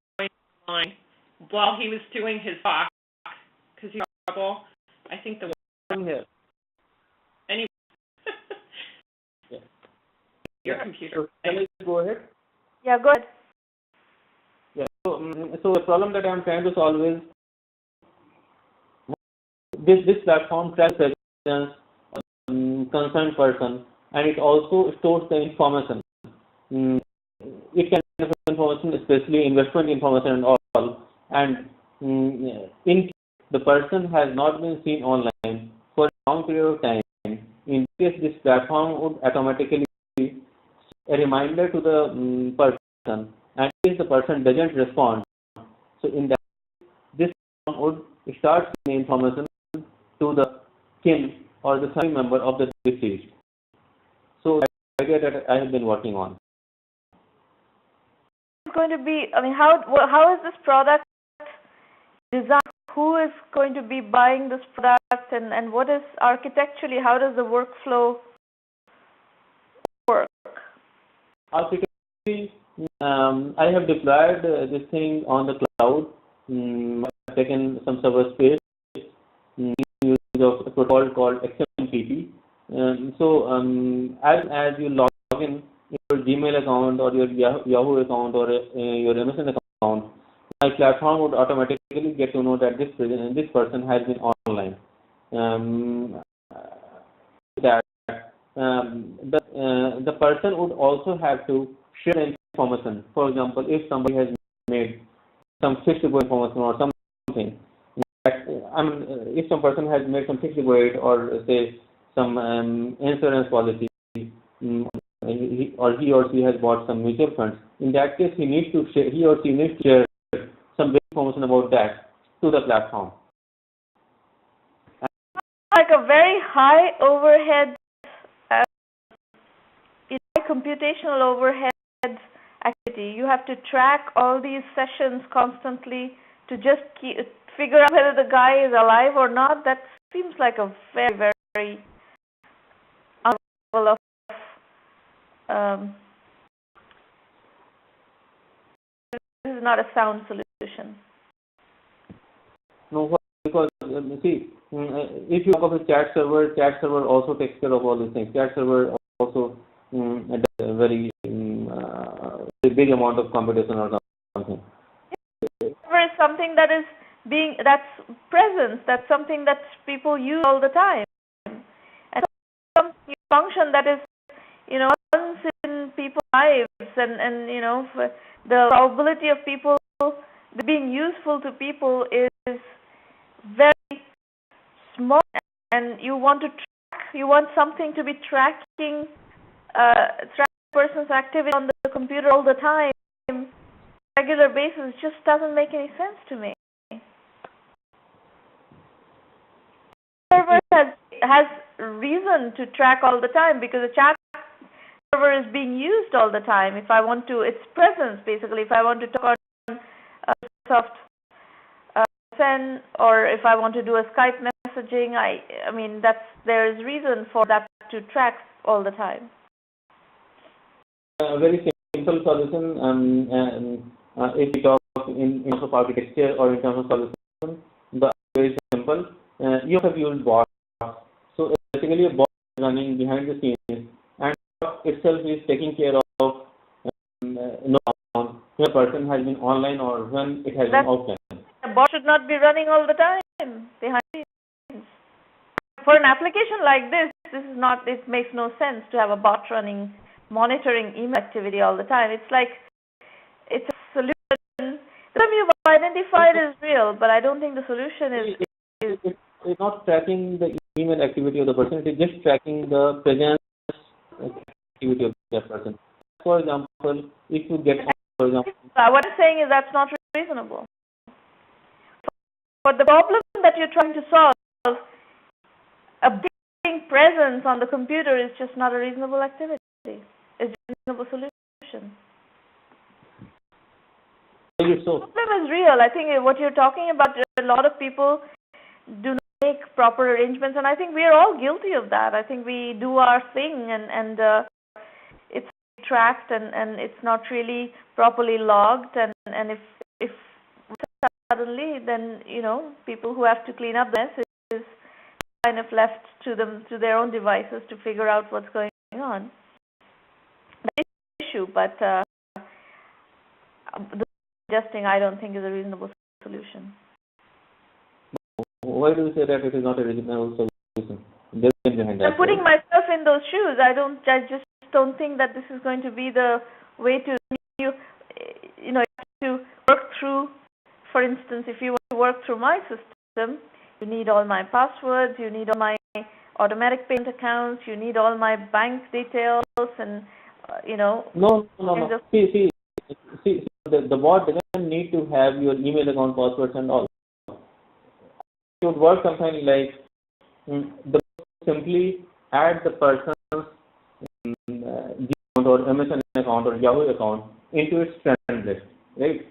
Speaker 6: online while he was doing his talk because he was trouble. I think the
Speaker 5: I'm here.
Speaker 6: anyway.
Speaker 5: Yeah.
Speaker 6: Your computer.
Speaker 5: So shall I go ahead?
Speaker 1: Yeah, go ahead.
Speaker 5: Yeah. So the problem that I'm trying to solve is this platform tracks presence, concerned person, and it also stores the information. It can have information, especially investment information and all. And in the person has not been seen online for a long period of time. In case this platform would automatically a reminder to the person, and if the person doesn't respond, so in that this platform would start sending information to the kin or the family member of the deceased. So that's the idea that I have been working on.
Speaker 1: It's going to be, I mean, how is this product designed? Who is going to be buying this product, and what is architecturally, how does the workflow work?
Speaker 5: Architecturally, I have deployed this thing on the cloud. I've taken some server space, use of a protocol called XMPP. As you log in your Gmail account or your Yahoo account or your MSN account, my platform would automatically get to know that this person has been online. The person would also have to share the information. For example, if somebody has made some fixed deposit information or something, if some person has made some fixed deposit or say some insurance policy, or he or she has bought some mutual funds, in that case he or she needs to share some basic information about that to the platform.
Speaker 1: Like a very high overhead, computational overhead activity. You have to track all these sessions constantly to just figure out whether the guy is alive or not. That seems like a very, very level of this is not a sound solution.
Speaker 5: No, because see, if you talk of a chat server also takes care of all these things. Chat server also a very big amount of computation or something.
Speaker 1: Server is something that's presence. That's something that people use all the time, and some function that is, once in people's lives, and the probability of people being useful to people is very small, and you want something to be tracking person's activity on the computer all the time, regular basis, just doesn't make any sense to me. Server has reason to track all the time because the chat server is being used all the time. If I want to, its presence basically. If I want to talk on Microsoft Send, or if I want to do a Skype messaging, I mean there is reason for that to track all the time.
Speaker 5: A very simple solution. If we talk in terms of architecture or in terms of solution, the very simple. You have used bots. So basically, a bot is running behind the scenes, and bot itself is taking care of when a person has been online or when it has been offline.
Speaker 1: A bot should not be running all the time behind the scenes. For an application like this, it makes no sense to have a bot running, monitoring email activity all the time. It's a solution. The problem you've identified is real, but I don't think the solution is.
Speaker 5: It's not tracking the email activity of the person. It is just tracking the presence activity of that person. For example, if you get, for example,
Speaker 1: what I'm saying is that's not reasonable. But the problem that you're trying to solve, updating presence on the computer is just not a reasonable activity. It's a reasonable solution.
Speaker 5: So,
Speaker 1: the problem is real. I think what you're talking about, a lot of people do not make proper arrangements, and I think we are all guilty of that. I think we do our thing, and it's tracked and it's not really properly logged, and if suddenly, then people who have to clean up the mess is kind of left to their own devices to figure out what's going on. That is an issue, but the suggesting I don't think is a reasonable solution.
Speaker 5: Why do you say that it is not a reasonable solution?
Speaker 1: I'm putting myself in those shoes. I just don't think that this is going to be the way to you have to work through. For instance, if you want to work through my system, you need all my passwords, you need all my automatic payment accounts, you need all my bank details, and
Speaker 5: No. See, the bot doesn't need to have your email account, passwords, and all. It would work something like the simply add the person's Gmail account or MSN account or Yahoo account into its friend list, right?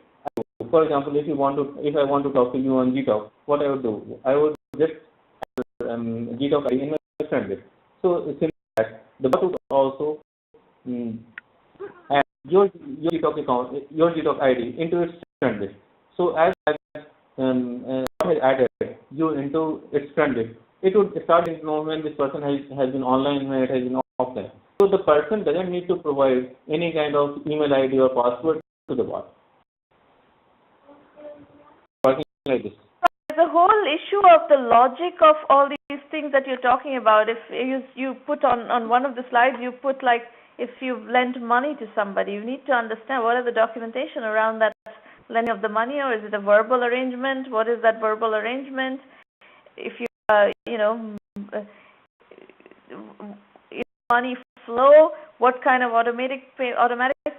Speaker 5: For example, if I want to talk to you on Gtalk, what I would do? I would just Gtalk ID in my friend list. So simply that the bot would also add your Gtalk account, your Gtalk ID into its friend list. So as has added you into its friend list, it would start to know when this person has been online, when it has been offline. So the person doesn't need to provide any kind of email ID or password to the bot. Working like this.
Speaker 1: The whole issue of the logic of all these things that you're talking about, if you put on one of the slides, you put like if you've lent money to somebody, you need to understand what are the documentation around that lending of the money, or is it a verbal arrangement? What is that verbal arrangement? If you money flow, what kind of automatic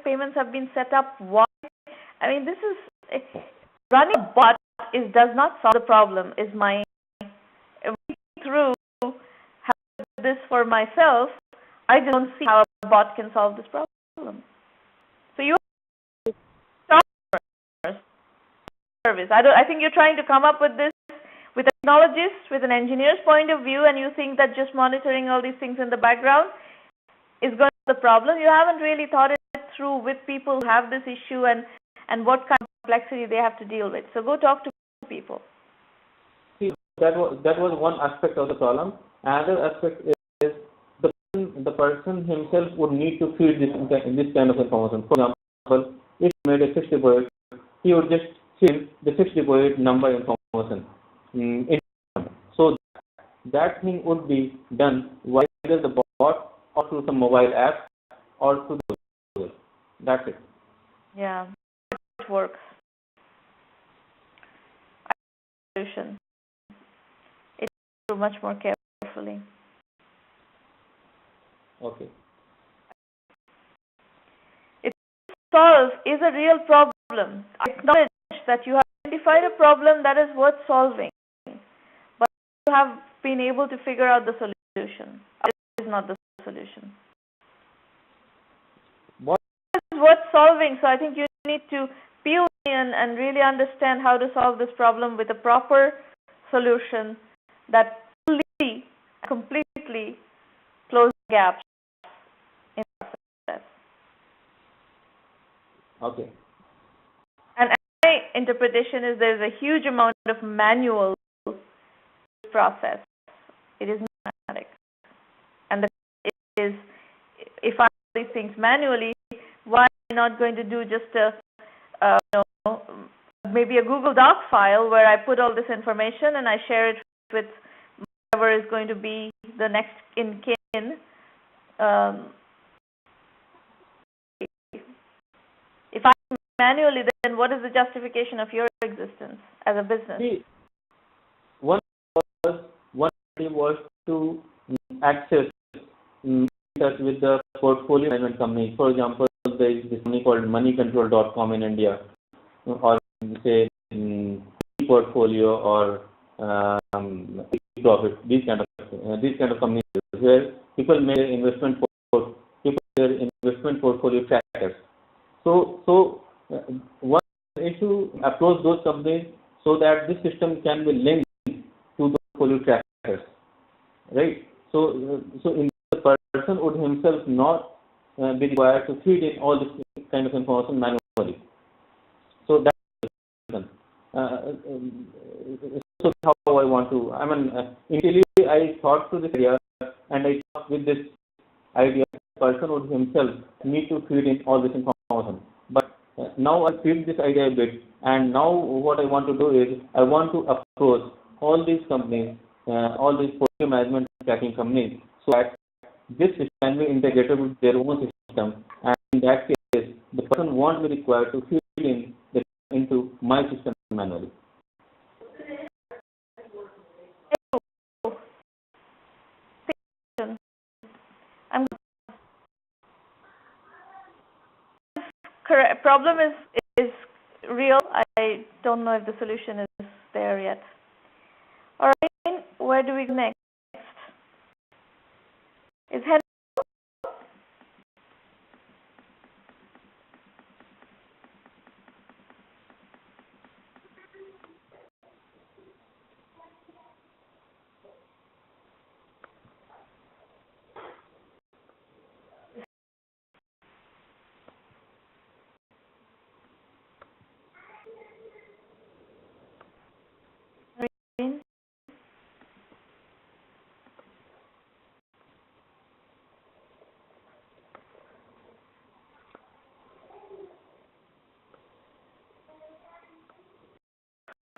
Speaker 1: payments have been set up? Why? I mean, this is running a bot does not solve the problem. Is my through this for myself? I don't see how a bot can solve this problem. So you service. I think you're trying to come up with this with a technologist, with an engineer's point of view, and you think that just monitoring all these things in the background is going to be the problem. You haven't really thought it through with people who have this issue and what kind of complexity they have to deal with. So go talk to people.
Speaker 5: See, that was one aspect of the problem. Another aspect is the person himself would need to feed this kind of information. For example, if he made a fixed deposit, he would just fill the fixed deposit number information. So that thing would be done either the bot or through some mobile app or through the Google. That's it.
Speaker 1: Yeah, it works. Solution. It's much more carefully.
Speaker 5: Okay.
Speaker 1: It solve is a real problem. I acknowledge that you have identified a problem that is worth solving, but you have been able to figure out the solution. It is not the solution.
Speaker 5: What
Speaker 1: is worth solving, so I think you need to peel in and really understand how to solve this problem with a proper solution that fully, completely closes gaps in the process.
Speaker 5: Okay.
Speaker 1: And my interpretation is there's a huge amount of manual process. It is not automatic. And the is, if I do these things manually, why am I not going to do just maybe a Google Doc file where I put all this information and I share it with whoever is going to be the next in kin. If I do manually, then what is the justification of your existence as a business?
Speaker 5: See, one was to access touch with the portfolio management company. For example, there is this company called moneycontrol.com in India, or say portfolio or profit. These kind of companies where people make investment portfolio trackers. So one is to approach those companies so that this system can be linked to the portfolio trackers, right? So in the person would himself not be required to feed in all this kind of information manually. So that's the reason. So how I want to, initially I thought through this idea, and I thought with this idea, the person would himself need to feed in all this information. But now I feed this idea a bit, and now what I want to do is, I want to approach all these companies, all these portfolio management tracking companies, so that this system can be integrated with their own system, and in that case, the person won't be required to feed in the into my system manually.
Speaker 1: I'm correct. Problem is real. I don't know if the solution is there yet. All right, where do we go next? Is head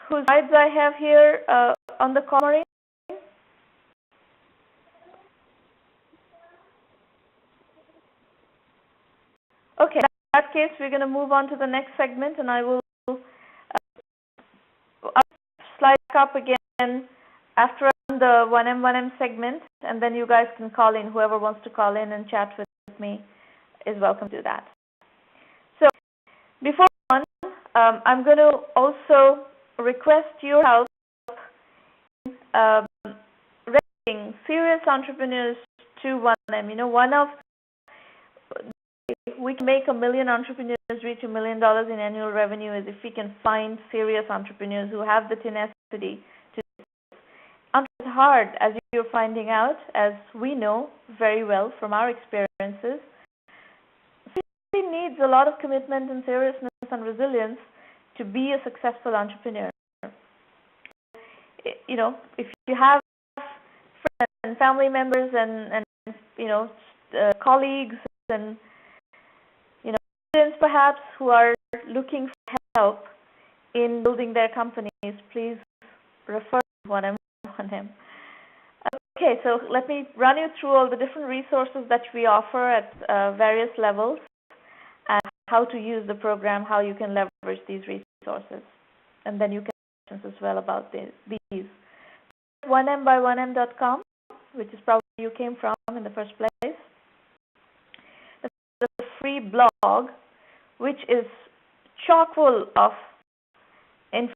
Speaker 1: whose slides I have here on the call, Maureen? Okay, in that case, we're going to move on to the next segment, and I will slide up again after the 1M segment, and then you guys can call in. Whoever wants to call in and chat with me is welcome to do that. So before on, I'm going to also request your help in raising serious entrepreneurs to 1M. You know, one of we can make 1 million entrepreneurs reach $1 million in annual revenue is if we can find serious entrepreneurs who have the tenacity to. It's hard, as you're finding out, as we know very well from our experiences. It needs a lot of commitment and seriousness and resilience to be a successful entrepreneur. You know, if you have friends and family members and colleagues and students perhaps who are looking for help in building their companies, please refer to 1M. Okay, so let me run you through all the different resources that we offer at various levels and how to use the program, how you can leverage these resources, and then you can ask questions as well about these. 1mby1m.com, which is probably where you came from in the first place. The free blog, which is chock full of information.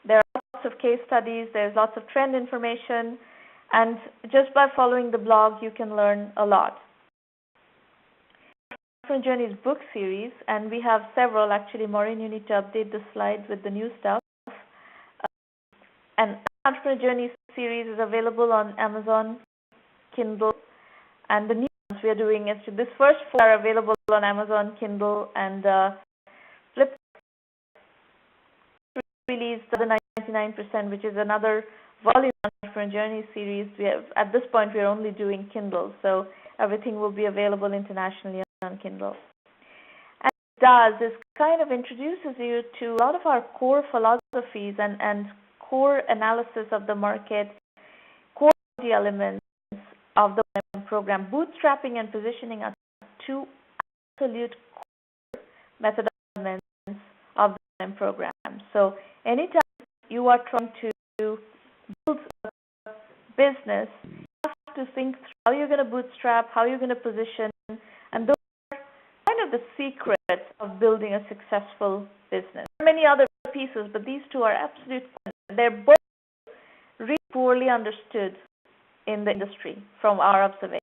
Speaker 1: There are lots of case studies, there's lots of trend information, and just by following the blog, you can learn a lot. Entrepreneur Journeys book series, and we have several. Actually, Maureen, you need to update the slides with the new stuff. And Entrepreneur Journeys series is available on Amazon, Kindle, and the new ones we are doing is this first 4 are available on Amazon, Kindle, and Flip. Released the 99%, which is another volume of Entrepreneur Journeys series. We have, at this point, we are only doing Kindle, so everything will be available internationally on Kindle. And it does is kind of introduces you to a lot of our core philosophies and core analysis of the market, core elements of the program. Bootstrapping and positioning are 2 absolute core method elements of the program. So anytime you are trying to build a business, you have to think through how you're going to bootstrap, how you're going to position, and those are kind of the secrets of building a successful business. There are many other pieces, but these 2 are absolute. They're both really poorly understood in the industry from our observation.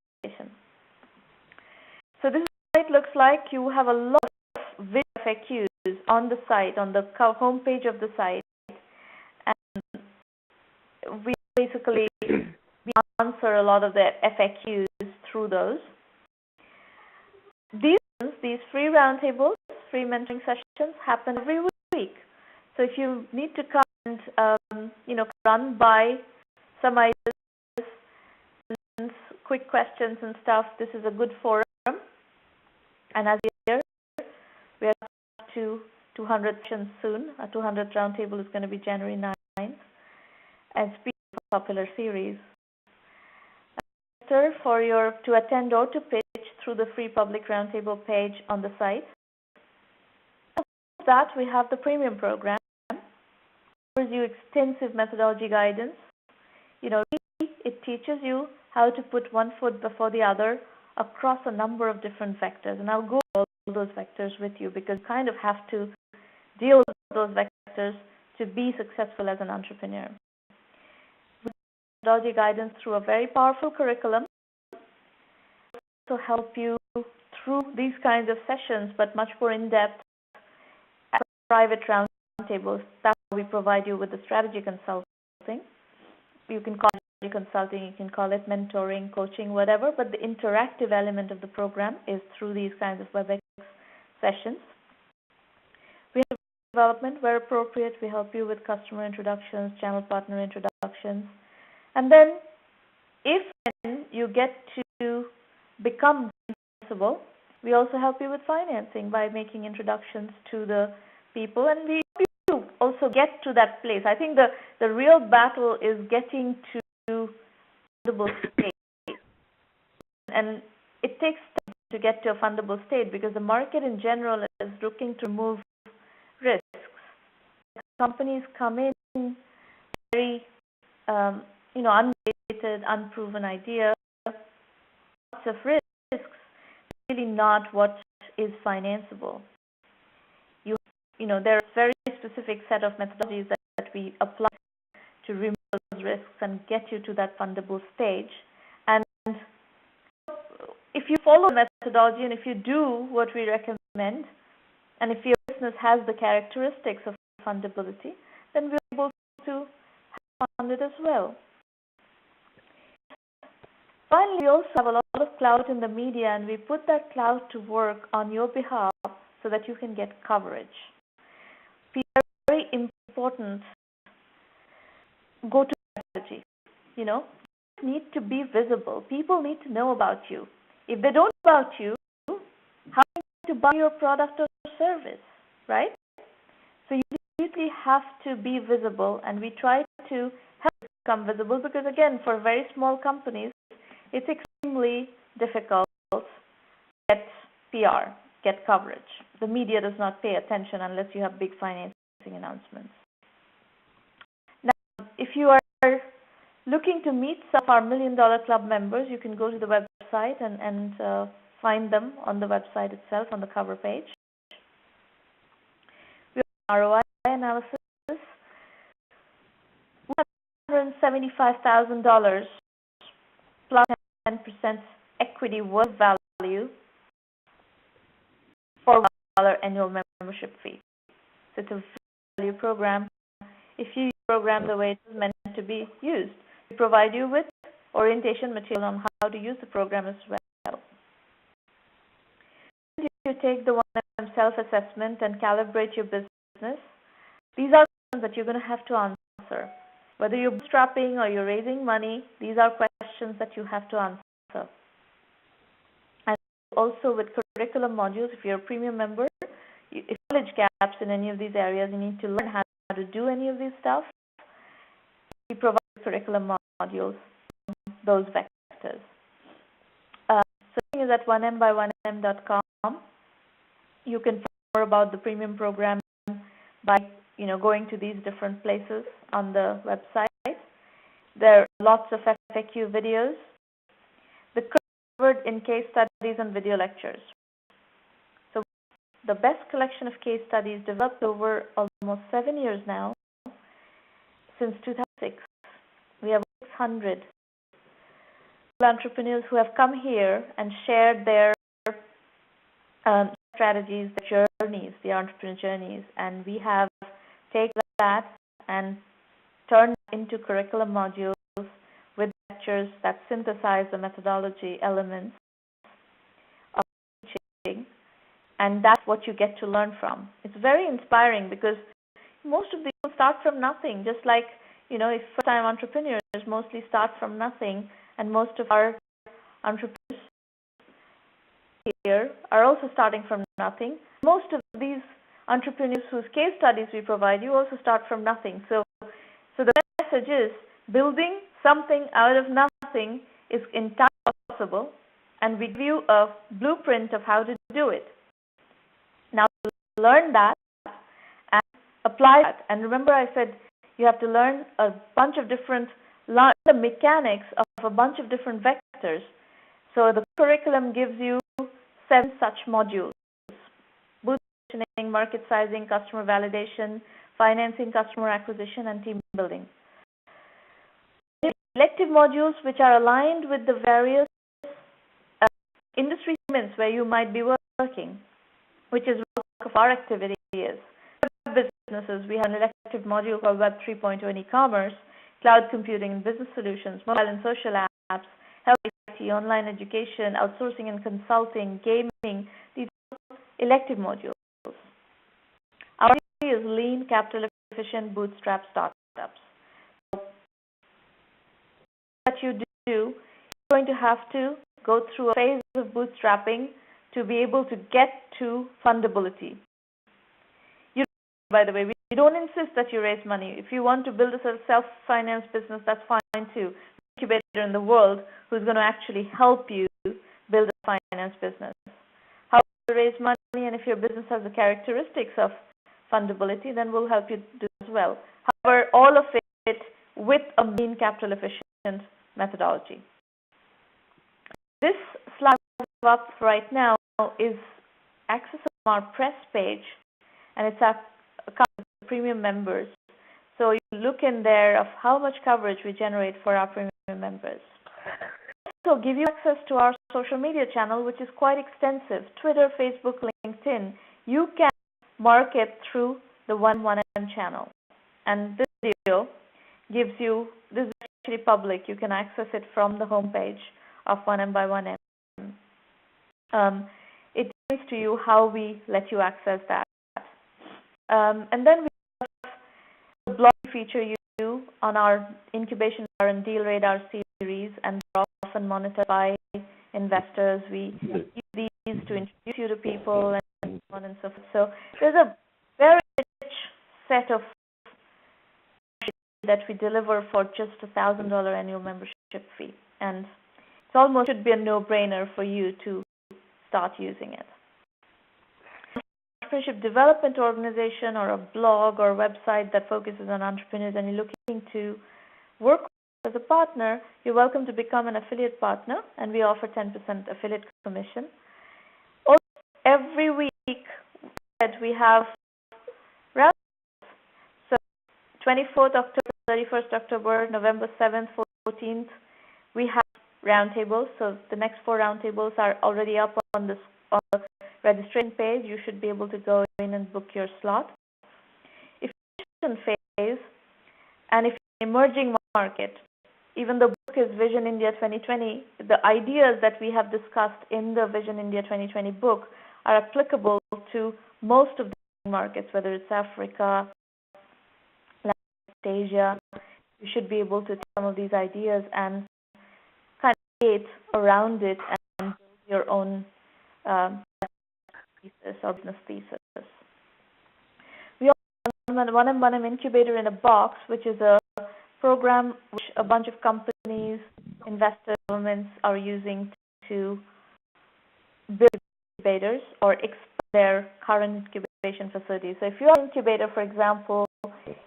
Speaker 1: So this is what it looks like. You have a lot of video FAQs on the site, on the home page of the site, and we basically answer a lot of the FAQs through those. These free roundtables, free mentoring sessions happen every week. So if you need to come and run by some ideas, quick questions and stuff, this is a good forum. And as you hear, we are up to 200 sessions soon. Our 200th roundtable is going to be January 9th, and speaking of a popular series. To attend or to pitch through the free public roundtable page on the site. After that, we have the premium program. It offers you extensive methodology guidance. It teaches you how to put one foot before the other across a number of different vectors. And I'll go over all those vectors with you because you kind of have to deal with those vectors to be successful as an entrepreneur. Methodology guidance through a very powerful curriculum to help you through these kinds of sessions, but much more in-depth private roundtables. That's how we provide you with the strategy consulting. You can call it consulting, you can call it mentoring, coaching, whatever, but the interactive element of the program is through these kinds of WebEx sessions. We have development where appropriate. We help you with customer introductions, channel partner introductions. And then if you get to become principal, we also help you with financing by making introductions to the people, and we help you also get to that place. I think the real battle is getting to fundable state. And it takes time to get to a fundable state because the market in general is looking to remove risks. Companies come in very unrelated, unproven idea, lots of risks, really not what is financeable. There are a very specific set of methodologies that we apply to remove those risks and get you to that fundable stage. And if you follow the methodology and if you do what we recommend, and if your business has the characteristics of fundability, then we're able to fund it as well. Finally, we also have a lot of clout in the media, and we put that clout to work on your behalf so that you can get coverage. Very important go-to strategy. You need to be visible. People need to know about you. If they don't know about you, how are you going to buy your product or service, right? So you immediately have to be visible, and we try to help you become visible because, again, for very small companies, it's extremely difficult to get PR, get coverage. The media does not pay attention unless you have big financing announcements. Now, if you are looking to meet some of our $1 Million Club members, you can go to the website and find them on the website itself on the cover page. We have ROI analysis. $175,000 plus 10% equity worth value for $1 annual membership fee. So it's a value program. If you use the program the way it is meant to be used, we provide you with orientation material on how to use the program as well. You take the 1M self-assessment and calibrate your business. These are questions that you're going to have to answer. Whether you're bootstrapping or you're raising money, these are questions that you have to answer. And also with curriculum modules, if you're a premium member, if you have knowledge gaps in any of these areas, you need to learn how to do any of these stuff. We provide curriculum modules on those vectors. So is at 1mby1m.com. You can find more about the premium program by going to these different places on the website. There are lots of FAQ videos. The covered in case studies and video lectures. So the best collection of case studies developed over almost 7 years now, since 2006. We have 600 entrepreneurs who have come here and shared their strategies, their journeys, their entrepreneur journeys, and we have taken that and turned it into curriculum modules with lectures that synthesize the methodology elements of teaching and that's what you get to learn from. It's very inspiring because most of the people start from nothing, just like, if first-time entrepreneurs mostly start from nothing, and most of our entrepreneurs here are also starting from nothing. Most of these entrepreneurs whose case studies we provide, you also start from nothing. So the message is, building something out of nothing is entirely possible, and we give you a blueprint of how to do it. Now, learn that and apply that. And remember, I said you have to learn a bunch of learn the mechanics of a bunch of different vectors. So the curriculum gives you 7 such modules: bootstrapping, market sizing, customer validation, financing, customer acquisition, and team building. Elective modules which are aligned with the various industry segments where you might be working, which is what of our activity is. Businesses, we have an elective module called Web 3.0 in e-commerce, cloud computing and business solutions, mobile and social apps, health, IT, online education, outsourcing and consulting, gaming. These are elective modules. Our is lean, capital efficient, bootstrap startups. So what you do, you're going to have to go through a phase of bootstrapping to be able to get to fundability. By the way, we don't insist that you raise money. If you want to build a self-finance business, that's fine too. Incubator in the world who's going to actually help you build a finance business. How to raise money, and if your business has the characteristics of fundability, then we'll help you do as well. However, all of it with a mean capital efficient methodology. This slide up right now is access on our press page, and it's a premium members. So you look in there of how much coverage we generate for our premium members. So give you access to our social media channel, which is quite extensive: Twitter, Facebook, LinkedIn. You can market through the 1M channel. And this video gives you, this is actually public, you can access it from the homepage of 1M by 1M. It explains to you how we let you access that. And then we have the blog feature you do on our incubation and deal radar series, and they're often monitored by investors. We use these to introduce you to people and so on and so forth. So there's a very rich set of that we deliver for just $1,000 annual membership fee, and it almost should be a no-brainer for you to start using it. Entrepreneurship development organization or a blog or website that focuses on entrepreneurs, and you're looking to work as a partner, you're welcome to become an affiliate partner, and we offer 10% affiliate commission. Also, every week we have roundtables. So 24th October, 31st October, November 7th, 14th, we have roundtables. So the next 4 roundtables are already up on the registration page. You should be able to go in and book your slot. If you're in phase, and if you're in emerging market, even the book is Vision India 2020, the ideas that we have discussed in the Vision India 2020 book are applicable to most of the markets, whether it's Africa, Asia. You should be able to take some of these ideas and kind of create around it and build your own thesis or business thesis. We also have 1M Incubator in a Box, which is a program which a bunch of companies, investors, governments are using to build incubators or expand their current incubation facilities. So if you're an incubator, for example,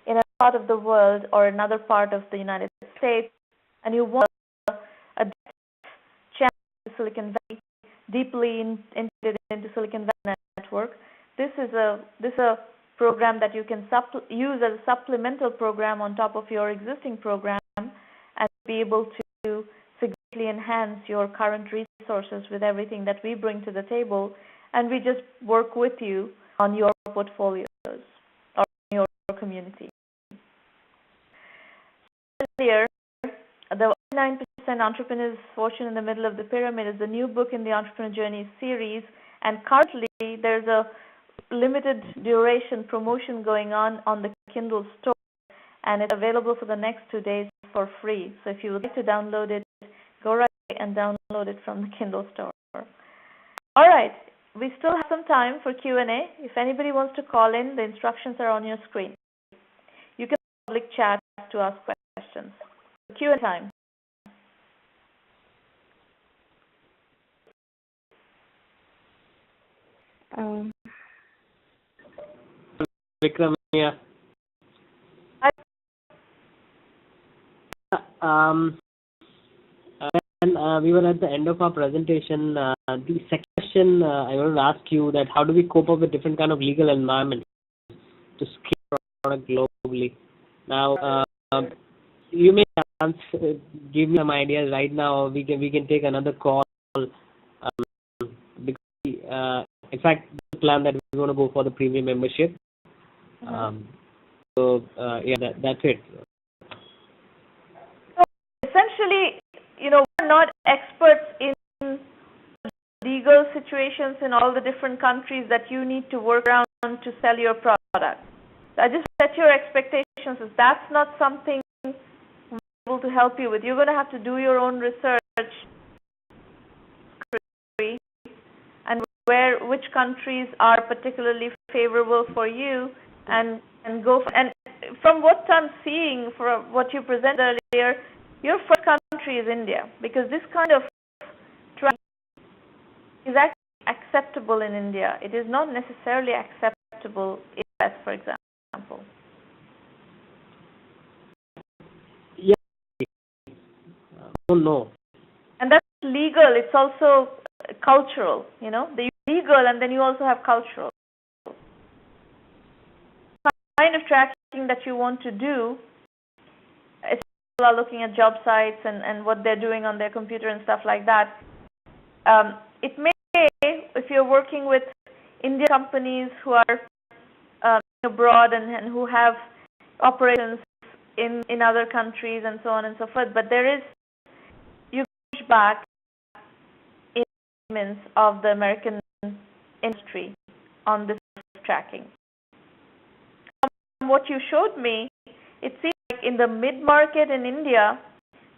Speaker 1: in a part of the world or another part of the United States, and you want a channel to Silicon Valley, deeply integrated into Silicon Valley network, this is a program that you can use as a supplemental program on top of your existing program, and be able to significantly enhance your current resources with everything that we bring to the table, and we just work with you on your portfolios or your community. Earlier, the 9% Entrepreneurs Fortune in the Middle of the Pyramid is the new book in the Entrepreneur Journey series, and currently there's a limited duration promotion going on the Kindle store, and it's available for the next 2 days for free. So if you would like to download it, go right and download it from the Kindle store. All right, we still have some time for Q&A. If anybody wants to call in, the instructions are on your screen. You can public chat to ask questions. Q&A time.
Speaker 3: Vikram, yeah. We were at the end of our presentation. The second question I wanted to ask you that how do we cope up with different kind of legal environments to scale product globally? Now, you may give me some ideas right now. We can take another call. Because, in fact, the plan that we want to go for the premium membership. That's it.
Speaker 1: So essentially, we're not experts in legal situations in all the different countries that you need to work around to sell your product. So I just set your expectations as that's not something we're able to help you with. You're going to have to do your own research and which countries are particularly favorable for you and go for, and from what I'm seeing, from what you presented earlier, your first country is India, because this kind of tracking is actually acceptable in India. It is not necessarily acceptable in the US, for example.
Speaker 3: Yeah. Oh no. And
Speaker 1: that's legal. It's also cultural. The legal, and then you also have cultural. The kind of tracking that you want to do, people are looking at job sites and what they're doing on their computer and stuff like that. It may, if you're working with Indian companies who are abroad and who have operations in other countries and so on and so forth, but there is, you push back in payments of the American industry on this tracking. From what you showed me, it seems like in the mid-market in India,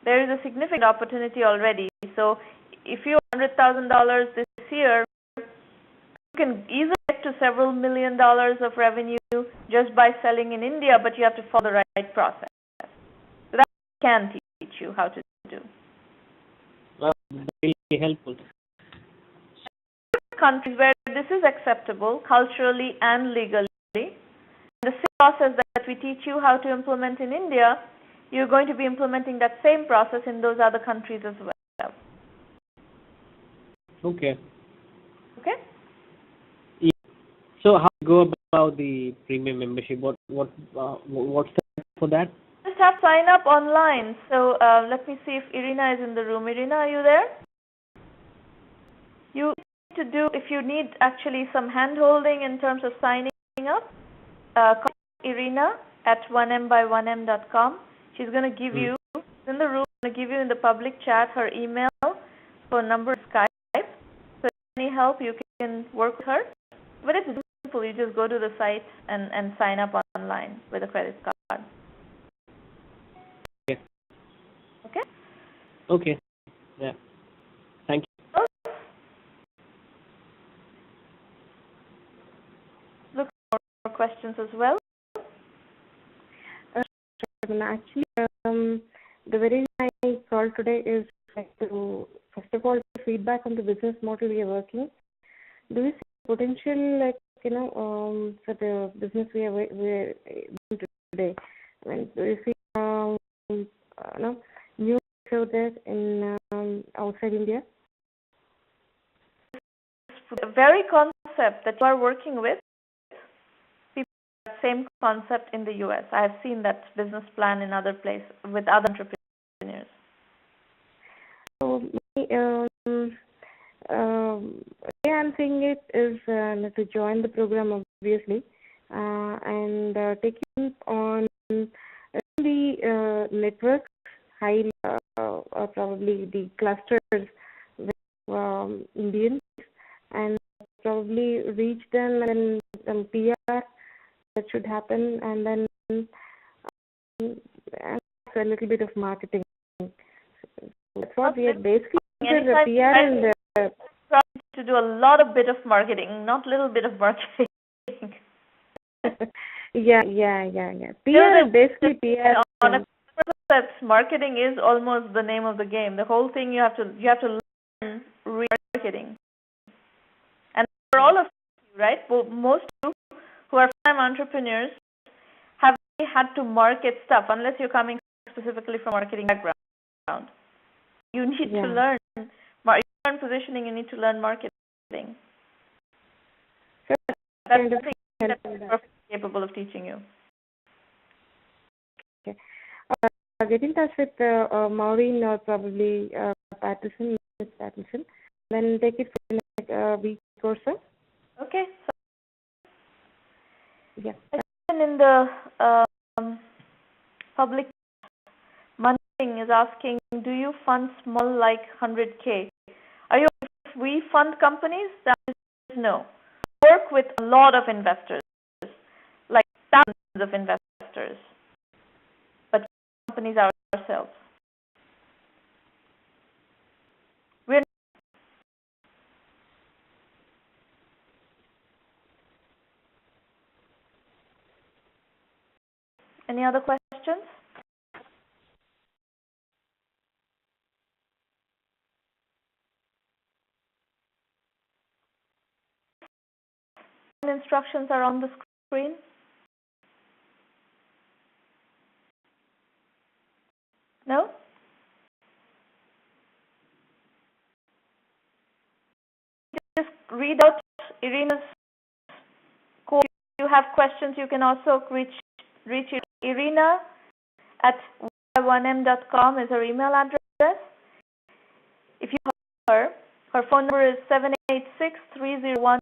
Speaker 1: there is a significant opportunity already. So if you have $100,000 this year, you can easily get to several $1 million of revenue just by selling in India, but you have to follow the right process. So that can teach you how to do.
Speaker 3: Well, really helpful.
Speaker 1: Countries where this is acceptable culturally and legally, the same process that we teach you how to implement in India, you're going to be implementing that same process in those other countries as well.
Speaker 3: Okay.
Speaker 1: Okay?
Speaker 3: Yeah. So how do you go about the premium membership? What's the for that?
Speaker 1: Just have to sign up online. So let me see if Irina is in the room. Irina, are you there? You need to do, if you need actually some hand-holding in terms of signing up, call Irina at 1mby1m.com. She's going to give you, in the room, going to give you in the public chat her email, phone number, Skype. So if you need any help, you can work with her. But it's simple. You just go to the site and sign up online with a credit card.
Speaker 3: Okay.
Speaker 1: Okay?
Speaker 3: Okay. Yeah. Thank you.
Speaker 1: Look for more questions as well.
Speaker 2: Actually, the very reason I called today is to, first of all, feedback on the business model we are working. Do you see potential, for the business we are doing today? I mean, do you see, new out there in outside India?
Speaker 1: The very concept that you are working with, same concept in the US. I have seen that business plan in other places with other entrepreneurs.
Speaker 2: So, way I'm saying it is to join the program, obviously, and taking on the network, high, probably the clusters with Indians, and probably reach system, and then some PR that should happen, and then and a little bit of marketing. That's what we are basically the PR and the
Speaker 1: to do a lot of bit of marketing, not little bit of marketing.
Speaker 2: yeah. PR is basically PR.
Speaker 1: On a concept, marketing is almost the name of the game. The whole thing you have to learn marketing. And for all of you, right? Well, most of you who are full-time entrepreneurs have had to market stuff unless you're coming specifically from marketing background. You need to learn positioning. You need to learn marketing. That's something that we're perfectly capable of teaching you.
Speaker 2: Okay. Get in touch with Maureen or probably Patterson, Ms. Patterson, then take it for the next week or so.
Speaker 1: Okay. So,
Speaker 2: yeah.
Speaker 1: In the public, Manning is asking, do you fund small like 100K? Are you? If we fund companies, that is no. We work with a lot of investors, like thousands of investors, but companies ourselves. We're Any other questions? Instructions are on the screen. No? Just read out Irina's code. If you have questions, you can also reach Irina at y1m.com is her email address. If you have her phone number is 786-301-2456.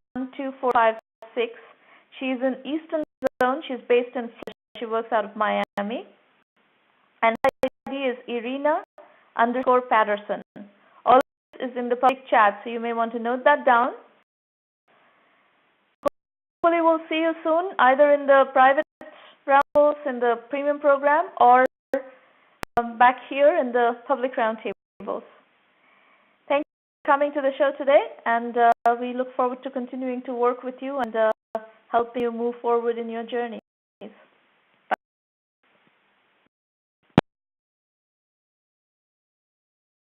Speaker 1: She's in Eastern Zone. She's based in Florida. She works out of Miami. And her ID is Irina_Patterson. All of this is in the public chat, so you may want to note that down. Hopefully we'll see you soon, either in the private roundtables in the premium program or back here in the public roundtables. Thank you for coming to the show today, and we look forward to continuing to work with you and helping you move forward in your journey.